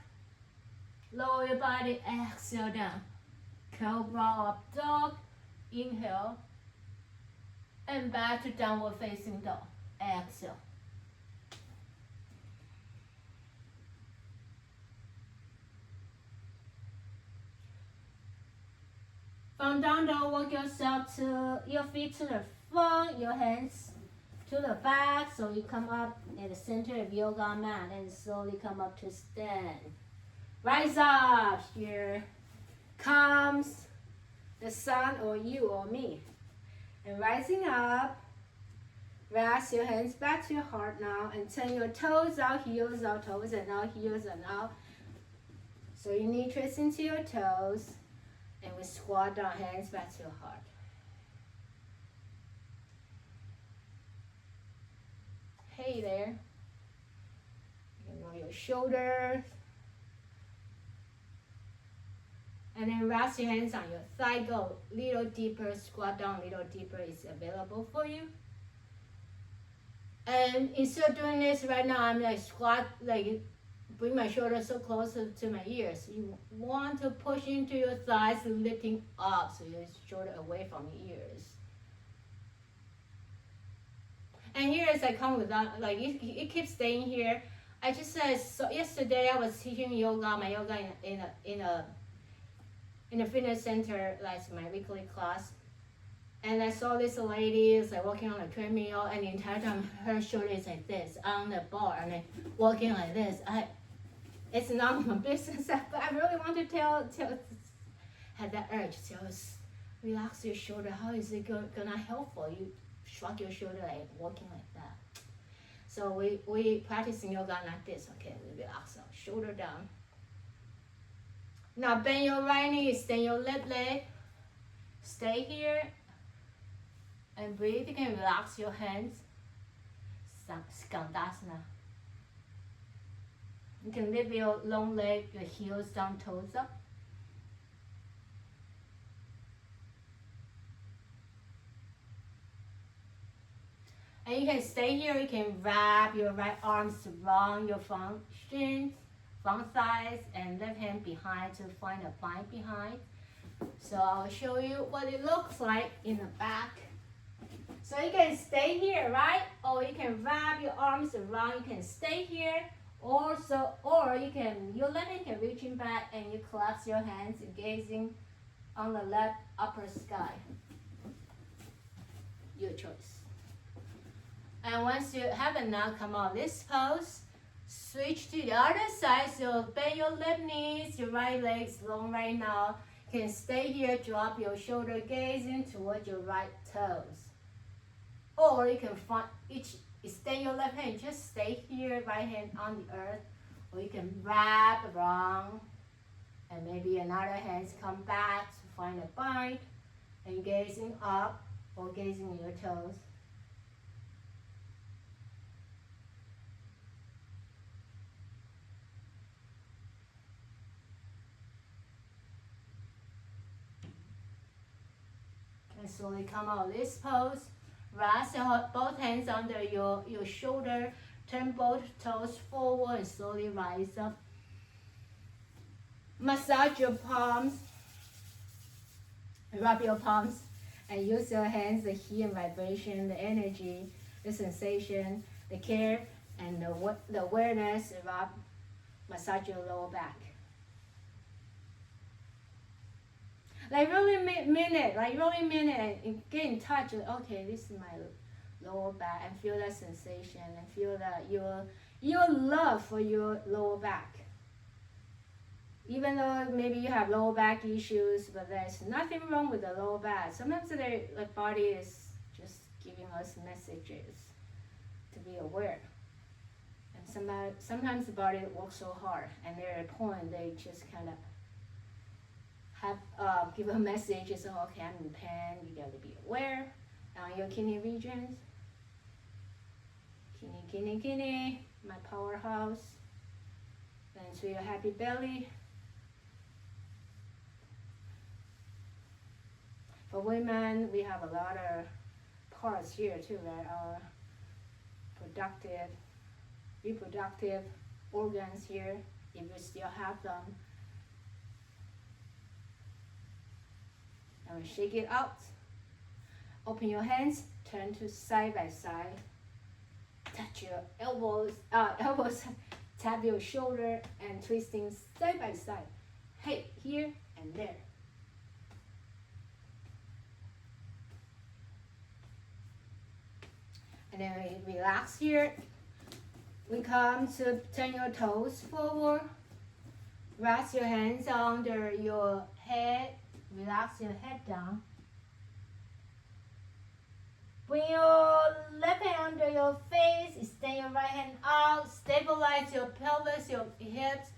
A: Lower your body, exhale down. Cobra up dog, inhale. And back to downward facing dog, exhale. From down dog, walk yourself to your feet to the front, your hands to the back, so you come up at the center of yoga mat and slowly come up to stand. Rise up, here comes the sun or you or me. And rising up, rest your hands back to your heart now and turn your toes out, heels out, toes and out, heels and out. So you knee twist into your toes. And we squat down, hands back to your heart. Hey there. You can roll your shoulders. And then rest your hands on your thigh, go little deeper, squat down, little deeper is available for you. And instead of doing this right now, I'm like squat, like bring my shoulders so close to my ears. You want to push into your thighs, lifting up so your shoulder away from your ears. And here as I come without, like it keeps staying here. I just said, so yesterday I was teaching yoga, my yoga in a fitness center, like my weekly class. And I saw this lady is like walking on a treadmill, and the entire time her shoulder is like this on the bar, and like walking like this. It's not my business, but I really want to tell had that urge to tell us, relax your shoulder. How is it gonna help for you? shrug your shoulder, like walking like that. So we practicing yoga like this. Okay, we relax our shoulder down. Now bend your right knee, extend your left leg. Stay here and breathe. You can relax your hands. Skandasana. You can lift your long leg, your heels down, toes up. And you can stay here. You can wrap your right arms around your front shins, front thighs, and left hand behind to find a bind behind. So I'll show you what it looks like in the back. So you can stay here, right? Or you can wrap your arms around. You can stay here. Or you can, your left hand can reach in back and you collapse your hands, gazing on the left upper sky. Your choice. And once you have it now, come on, this pose. Switch to the other side. So bend your left knees, your right leg's long right now. You can stay here, drop your shoulder, gazing towards your right toes. Or you can find extend your left hand, just stay here, right hand on the earth. Or you can wrap around, and maybe another hand come back to find a bind, and gazing up or gazing your toes. And slowly come out this pose. Rest both hands under your shoulder. Turn both toes forward and slowly rise up. Massage your palms. Rub your palms and use your hands, the heat and vibration, the energy, the sensation, the care, and the awareness. Rub, massage your lower back. Like really mean it, and get in touch with, okay, this is my lower back, and feel that sensation, and feel that your love for your lower back. Even though maybe you have lower back issues, but there's nothing wrong with the lower back. Sometimes the body is just giving us messages to be aware. And sometimes the body works so hard, and there at a point they just kind of have give a message. So okay, I'm in pain. You got to be aware on your kidney regions. Kidney, my powerhouse. Then to your happy belly. For women, we have a lot of parts here too that are reproductive organs here, if you still have them. And shake it out. Open your hands, turn to side by side. Touch your elbows, tap your shoulder, and twisting side by side. Hey, here and there. And then we relax here. We come to turn your toes forward. Rest your hands under your head. Relax your head down. Bring your left hand under your face. Extend your right hand out. Stabilize your pelvis, your hips.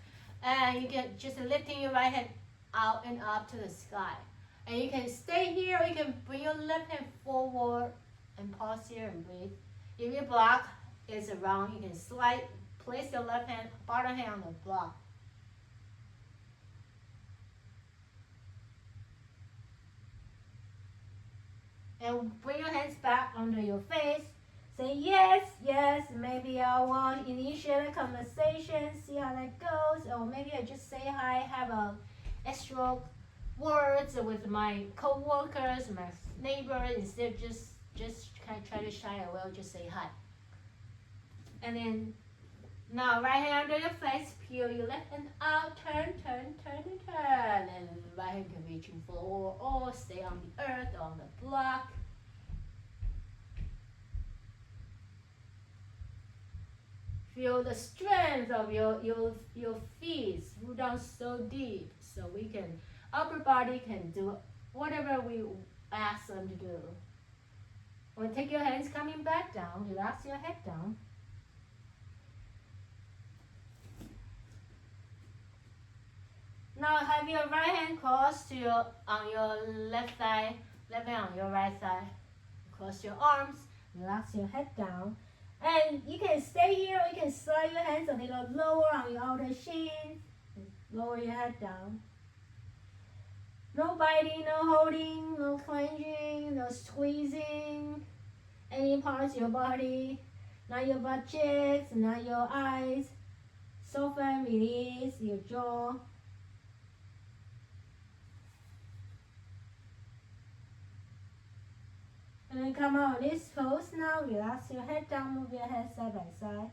A: And you can just lifting your right hand out and up to the sky. And you can stay here, or you can bring your left hand forward and pause here and breathe. If your block is around, you can place your left hand, bottom hand on the block. And bring your hands back under your face. Say yes, yes. Maybe I want to initiate a conversation, see how that goes. Or maybe I just say hi, have a extra words with my co-workers, my neighbors, instead of just kind of try to shy away, or just say hi. And then now right hand under your face, peel your left hand out, turn. And right hand can reach in floor or stay on the earth, on the block. Feel the strength of your feet, root down so deep, so we can, upper body can do whatever we ask them to do. Or take your hands coming back down, relax your head down. Now have your right hand crossed to on your left thigh, left hand on your right thigh. Cross your arms, relax your head down. And you can stay here, or you can slide your hands a little lower on your outer shin. Lower your head down. No biting, no holding, no clenching, no squeezing any parts of your body. Not your butt cheeks, not your eyes. Soften, release your jaw. And then come out of this pose now. Relax your head down, move your head side by side.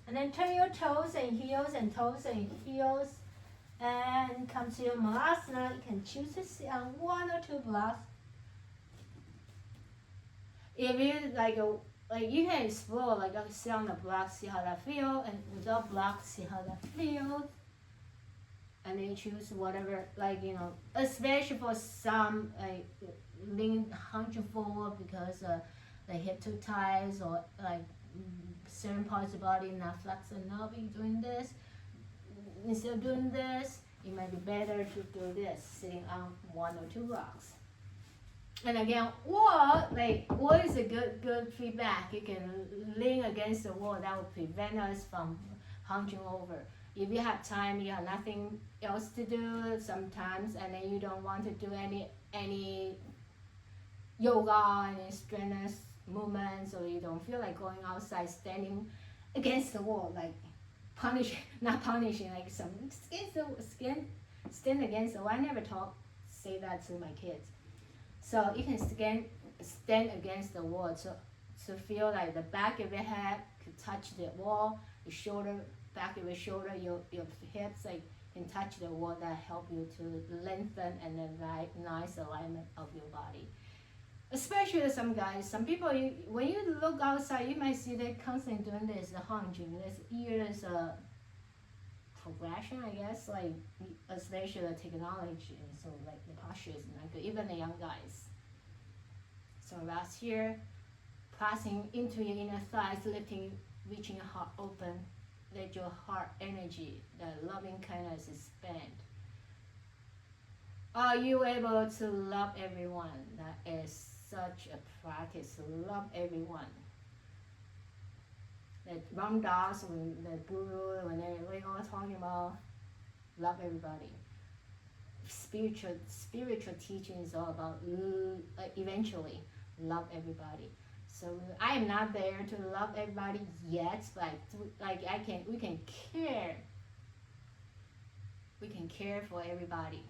A: And then turn your toes and heels and toes and heels. And come to your malasana. You can choose to sit on one or two blocks. If you like you can explore, like sit on the block, see how that feels, and without block, see how that feels. And then choose whatever, especially for some, lean hunching forward because the hip too tight, or certain parts of the body not flexing enough. You're doing this. Instead of doing this, it might be better to do this, sitting on one or two rocks. And again, wall is a good feedback. You can lean against the wall. That will prevent us from hunching over. If you have time, you have nothing else to do sometimes, and then you don't want to do any yoga, any strenuous movements, or you don't feel like going outside, standing against the wall, not punishing, some stand against the wall. I never say that to my kids. So you can stand against the wall to feel like the back of your head could touch the wall, your shoulder, back of your shoulder, your hips can touch the wall. That help you to lengthen and then nice alignment of your body. Especially some guys, some people, when you look outside, you might see they constantly doing this, the hunching. This years progression, I guess, especially the technology, so the posture is not good, even the young guys. So relax here, pressing into your inner thighs, lifting, reaching your heart open. Let your heart energy, the loving kindness expand. Are you able to love everyone? That is such a practice, to love everyone. The Ram Dass, the Guru, when they all talking about love everybody. Spiritual teaching is all about eventually love everybody. So I am not there to love everybody yet, but we can care. We can care for everybody.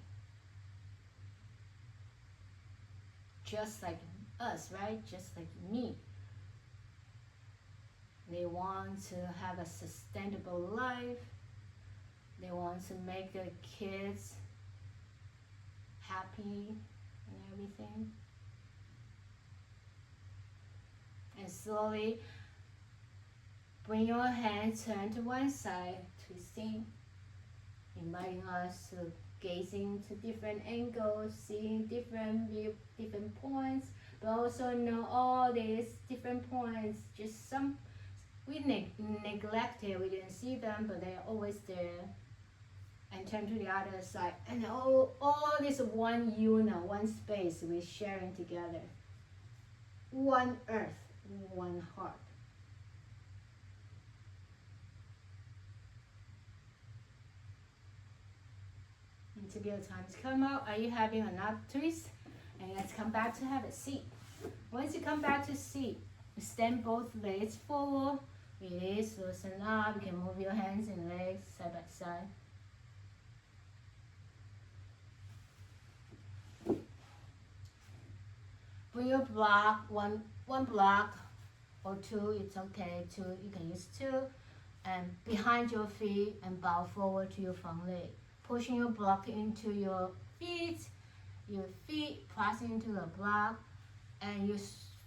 A: Just like us, right? Just like me. They want to have a sustainable life. They want to make their kids happy and everything. And slowly bring your hands, turn to one side, twisting, inviting us to gazing to different angles, seeing different points, but also know all these different points. Just some we neglected, we didn't see them, but they're always there. And turn to the other side, and all this one unit, one space we're sharing together. One earth, one heart. And to give time to come out, are you having another twist? And let's come back to have a seat. Once you come back to seat, stand both legs forward, release, loosen up. You can move your hands and legs side by side. Bring your block, one block or two, it's okay. Two, you can use two. And behind your feet and bow forward to your front leg. Pushing your block into your feet pressing into the block, and your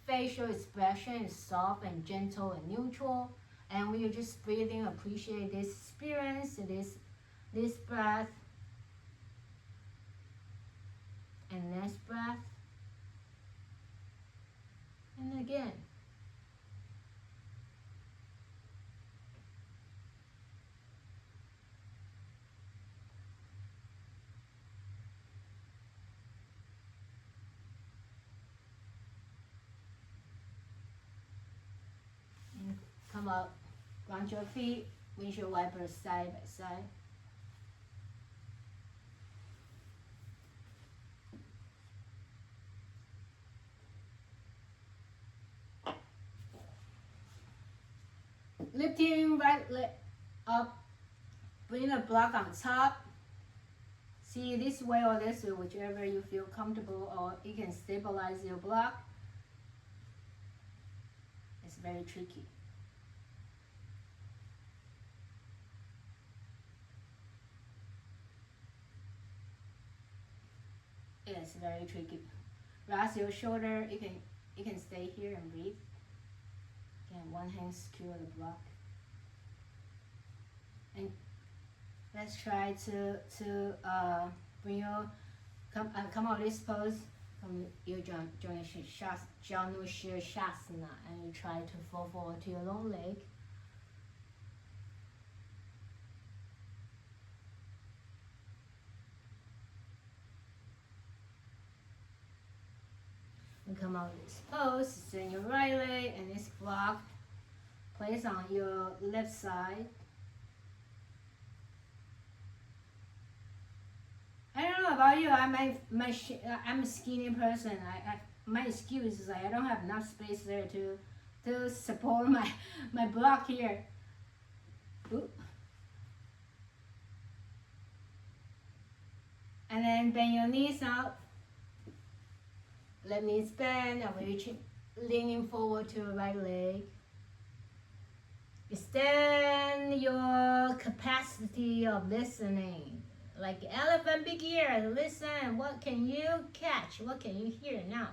A: facial expression is soft and gentle and neutral. And when you're just breathing, appreciate this experience, this breath. And next breath. And again. And come up. Ground your feet. Windshield wipers side by side. Lifting right leg up. Bring the block on top. See this way or this way, whichever you feel comfortable, or you can stabilize your block. It's very tricky. It's very tricky. Rest your shoulder. You can stay here and breathe. Again, one hand secure the block. And let's try to bring your come out of this pose. From your Janushirshasana, and you try to fall forward to your long leg. And come out of this pose, send your right leg and this block. Place on your left side. I don't know about you. I'm a skinny person. My excuse is I don't have enough space there to support my block here. Ooh. And then bend your knees out. Left knees bend and reaching, leaning forward to your right leg. Extend your capacity of listening. Like elephant big ears, listen, what can you catch? What can you hear now?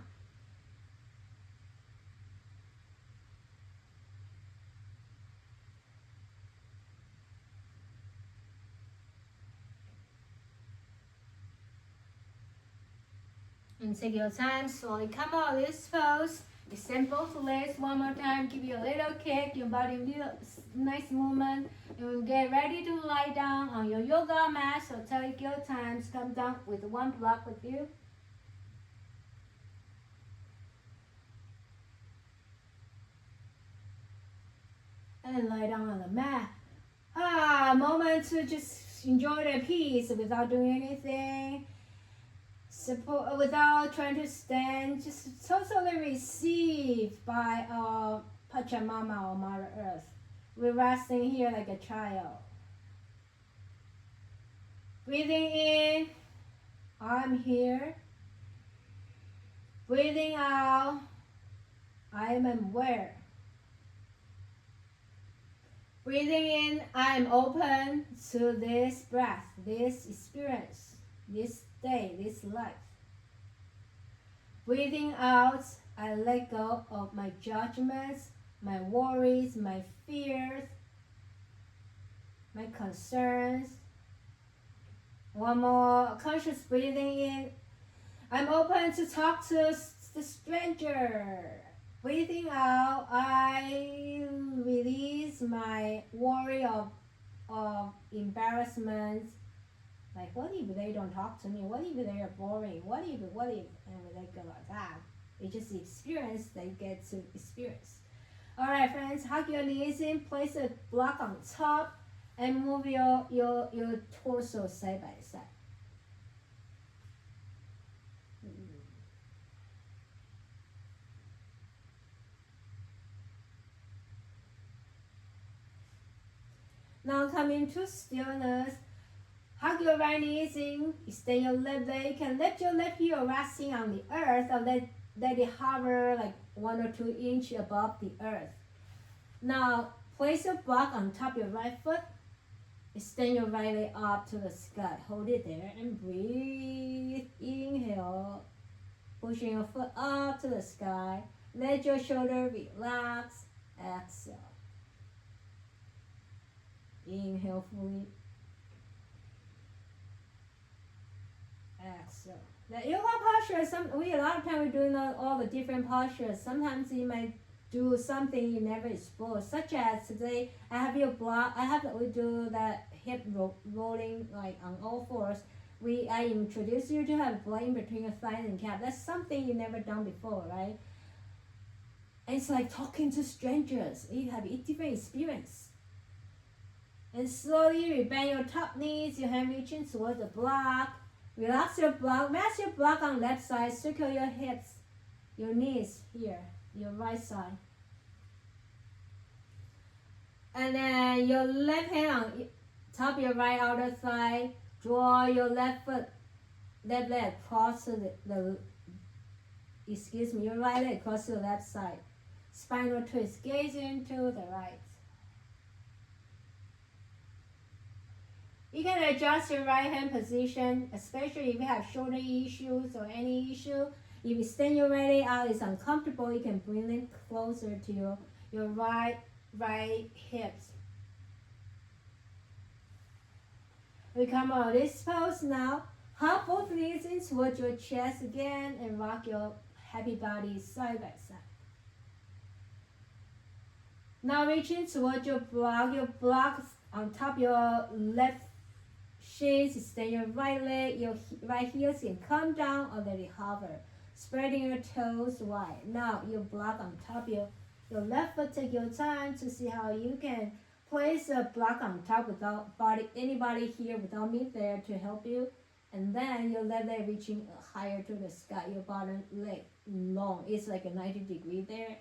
A: And take your time, slowly come out of this pose. Extend both legs one more time, give you a little kick, your body little nice movement. And we'll get ready to lie down on your yoga mat, so take your time to come down with one block with you. And lie down on the mat. Moment to just enjoy the peace without doing anything. Support without trying to stand, just totally received by Pachamama or Mother Earth. We're resting here like a child. Breathing in, I'm here. Breathing out, I am aware. Breathing in, I am open to this breath, this experience, this day, this life. Breathing out, I let go of my judgments, my worries, my fears, my concerns. One more conscious breathing in. I'm open to talk to the stranger. Breathing out, I release my worry of embarrassment. Like, what if they don't talk to me? What if they are boring? What if, and they go like that. It's just the experience they get to experience. All right, friends, hug your knees in, place a block on top, and move your torso side by side. Now coming to stillness. Hug your right knees in, extend your left leg, and let your left heel resting on the earth, or let it hover like 1 or 2 inches above the earth. Now, place your block on top of your right foot, extend your right leg up to the sky, hold it there, and breathe. Inhale, pushing your foot up to the sky, let your shoulder relax, exhale. Inhale fully. Exhale. The yoga posture, we a lot of time we're doing all the different postures. Sometimes you might do something you never explore, such as today I have your block. We do that hip rolling like on all fours. I introduce you to have blade between your thighs and calf. That's something you never done before, right? And it's like talking to strangers. You have a different experience. And slowly rebend your top knees, your hand reaching towards the block. Relax your block. Rest your block on left side. Circle your hips, your knees here, your right side. And then your left hand on top of your right outer thigh. Draw your left leg across to your right leg across to the left side. Spinal twist, gaze into the right. You can adjust your right hand position, especially if you have shoulder issues or any issue. If you stand your right leg out, it's uncomfortable, you can bring it closer to your right hips. We come out of this pose now. Hop both knees in towards your chest again and rock your happy body side by side. Now reaching towards your block on top of your left shins. Extend your right leg, your right heels can come down or let it hover. Spreading your toes wide. Now your block on top of your left foot. Take your time to see how you can place a block on top without anybody here, without me there to help you. And then your left leg reaching higher to the sky. Your bottom leg long. It's like a 90-degree there.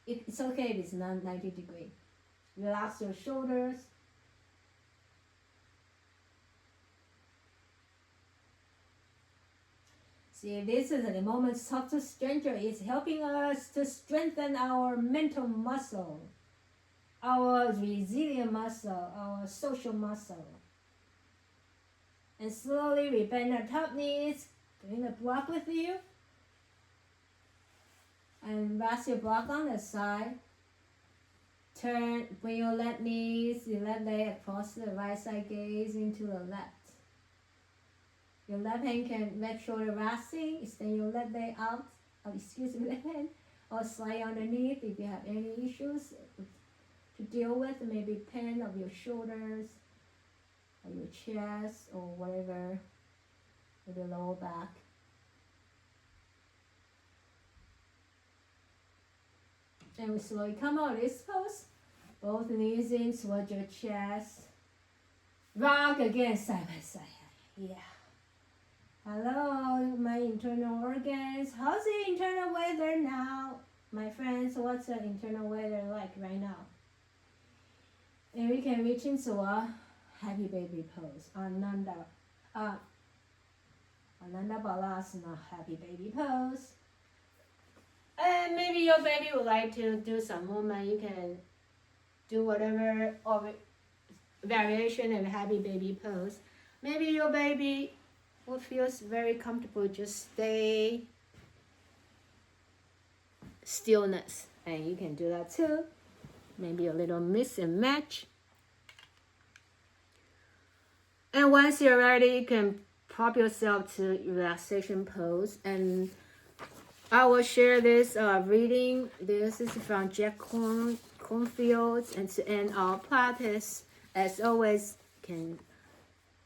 A: It's okay if it's not 90-degree. Relax your shoulders. See, this is the moment talk to stranger is helping us to strengthen our mental muscle, our resilient muscle, our social muscle. And slowly we bend our top knees, bring the block with you. And rest your block on the side. Turn, bring your left knees, your left leg across the right side, gaze into the left. Your left hand can left shoulder resting, extend your left leg out, left hand, or slide underneath if you have any issues to deal with, maybe pain of your shoulders, or your chest, or whatever, or the lower back. And we slowly come out of this pose. Both knees in towards your chest. Rock again, side by side. Yeah. Hello, my internal organs. How's the internal weather now? My friends, what's the internal weather like right now? And we can reach into a happy baby pose. Ananda Balasana, happy baby pose. And maybe your baby would like to do some movement. You can do whatever or variation of happy baby pose. Maybe your baby will feel very comfortable. Just stay stillness, and you can do that too. Maybe a little mix and match. And once you're ready, you can prop yourself to relaxation pose. And I will share this reading. This is from Jack Cornfield. And to end our practice, as always, can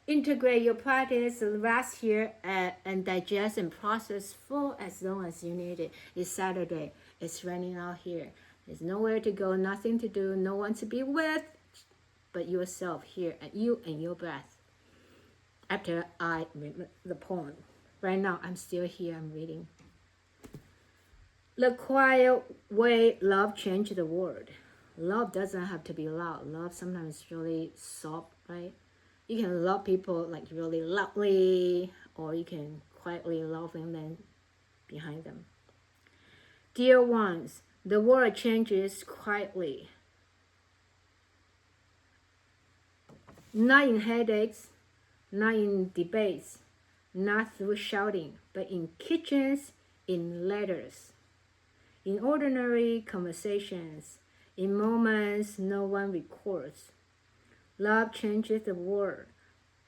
A: integrate your practice, rest here, and digest and process full as long as you need it. It's Saturday. It's raining out here. There's nowhere to go, nothing to do, no one to be with, but yourself here, and you and your breath. After I read the poem. Right now, I'm still here, I'm reading. The quiet way love changed the world. Love doesn't have to be loud. Love sometimes is really soft, right? You can love people like really loudly, or you can quietly love them behind them. Dear ones, the world changes quietly. Not in headaches, not in debates, not through shouting, but in kitchens, in letters, in ordinary conversations, in moments no one records. Love changes the world.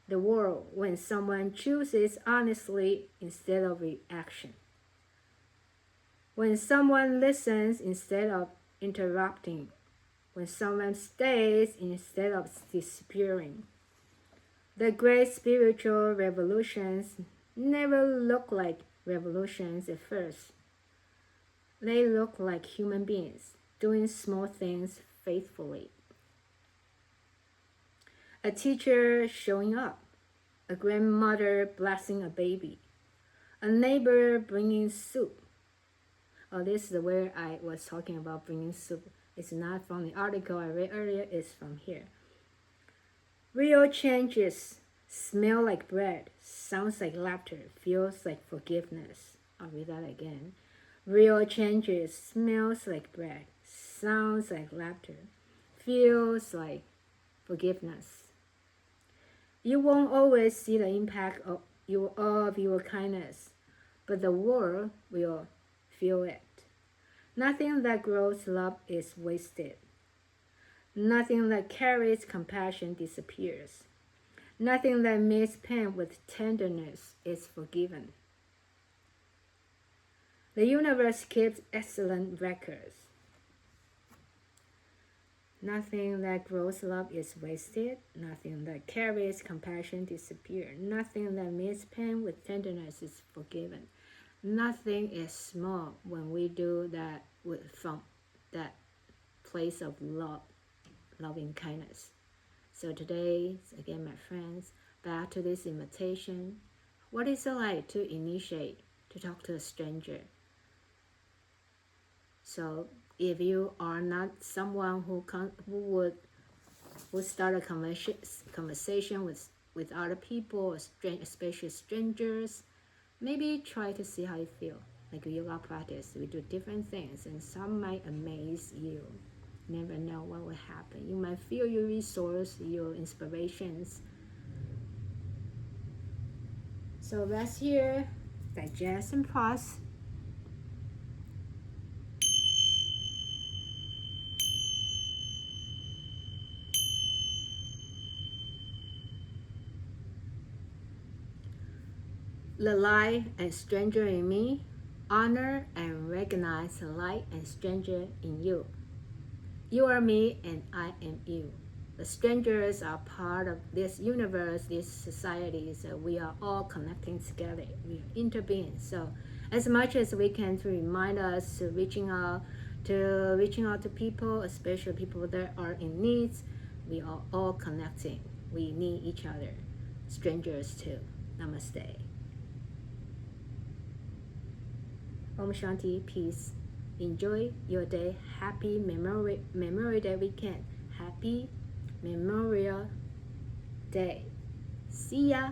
A: the world when someone chooses honestly instead of reaction. When someone listens instead of interrupting. When someone stays instead of disappearing. The great spiritual revolutions never look like revolutions at first. They look like human beings doing small things faithfully. A teacher showing up, a grandmother blessing a baby, a neighbor bringing soup. Oh, this is where I was talking about bringing soup. It's not from the article I read earlier, it's from here. Real changes smell like bread, sounds like laughter, feels like forgiveness. I'll read that again. Real changes smells like bread, sounds like laughter, feels like forgiveness. You won't always see the impact of your kindness, but the world will feel it. Nothing that grows love is wasted. Nothing that carries compassion disappears. Nothing that meets pain with tenderness is forgiven. The universe keeps excellent records. Nothing that grows love is wasted. Nothing that carries compassion disappears. Nothing that meets pain with tenderness is forgiven. Nothing is small when we do that from that place of love, loving kindness. So today, again, my friends, back to this invitation. What is it like to initiate, to talk to a stranger? So if you are not someone who would start a conversation with other people, especially strangers, maybe try to see how you feel. Like yoga practice, we do different things, and some might amaze you. Never know what will happen. You might feel your resource, your inspirations. So rest here, digest and pause. The light and stranger in me, honor and recognize the light and stranger in you. You are me and I am you. The strangers are part of this universe, this society, so we are all connecting together. We are interbeings. So as much as we can to remind us to reaching out to people, especially people that are in needs, we are all connecting. We need each other. Strangers too. Namaste. Om Shanti, peace. Enjoy your day. Happy Memorial Day weekend. Happy Memorial Day. See ya.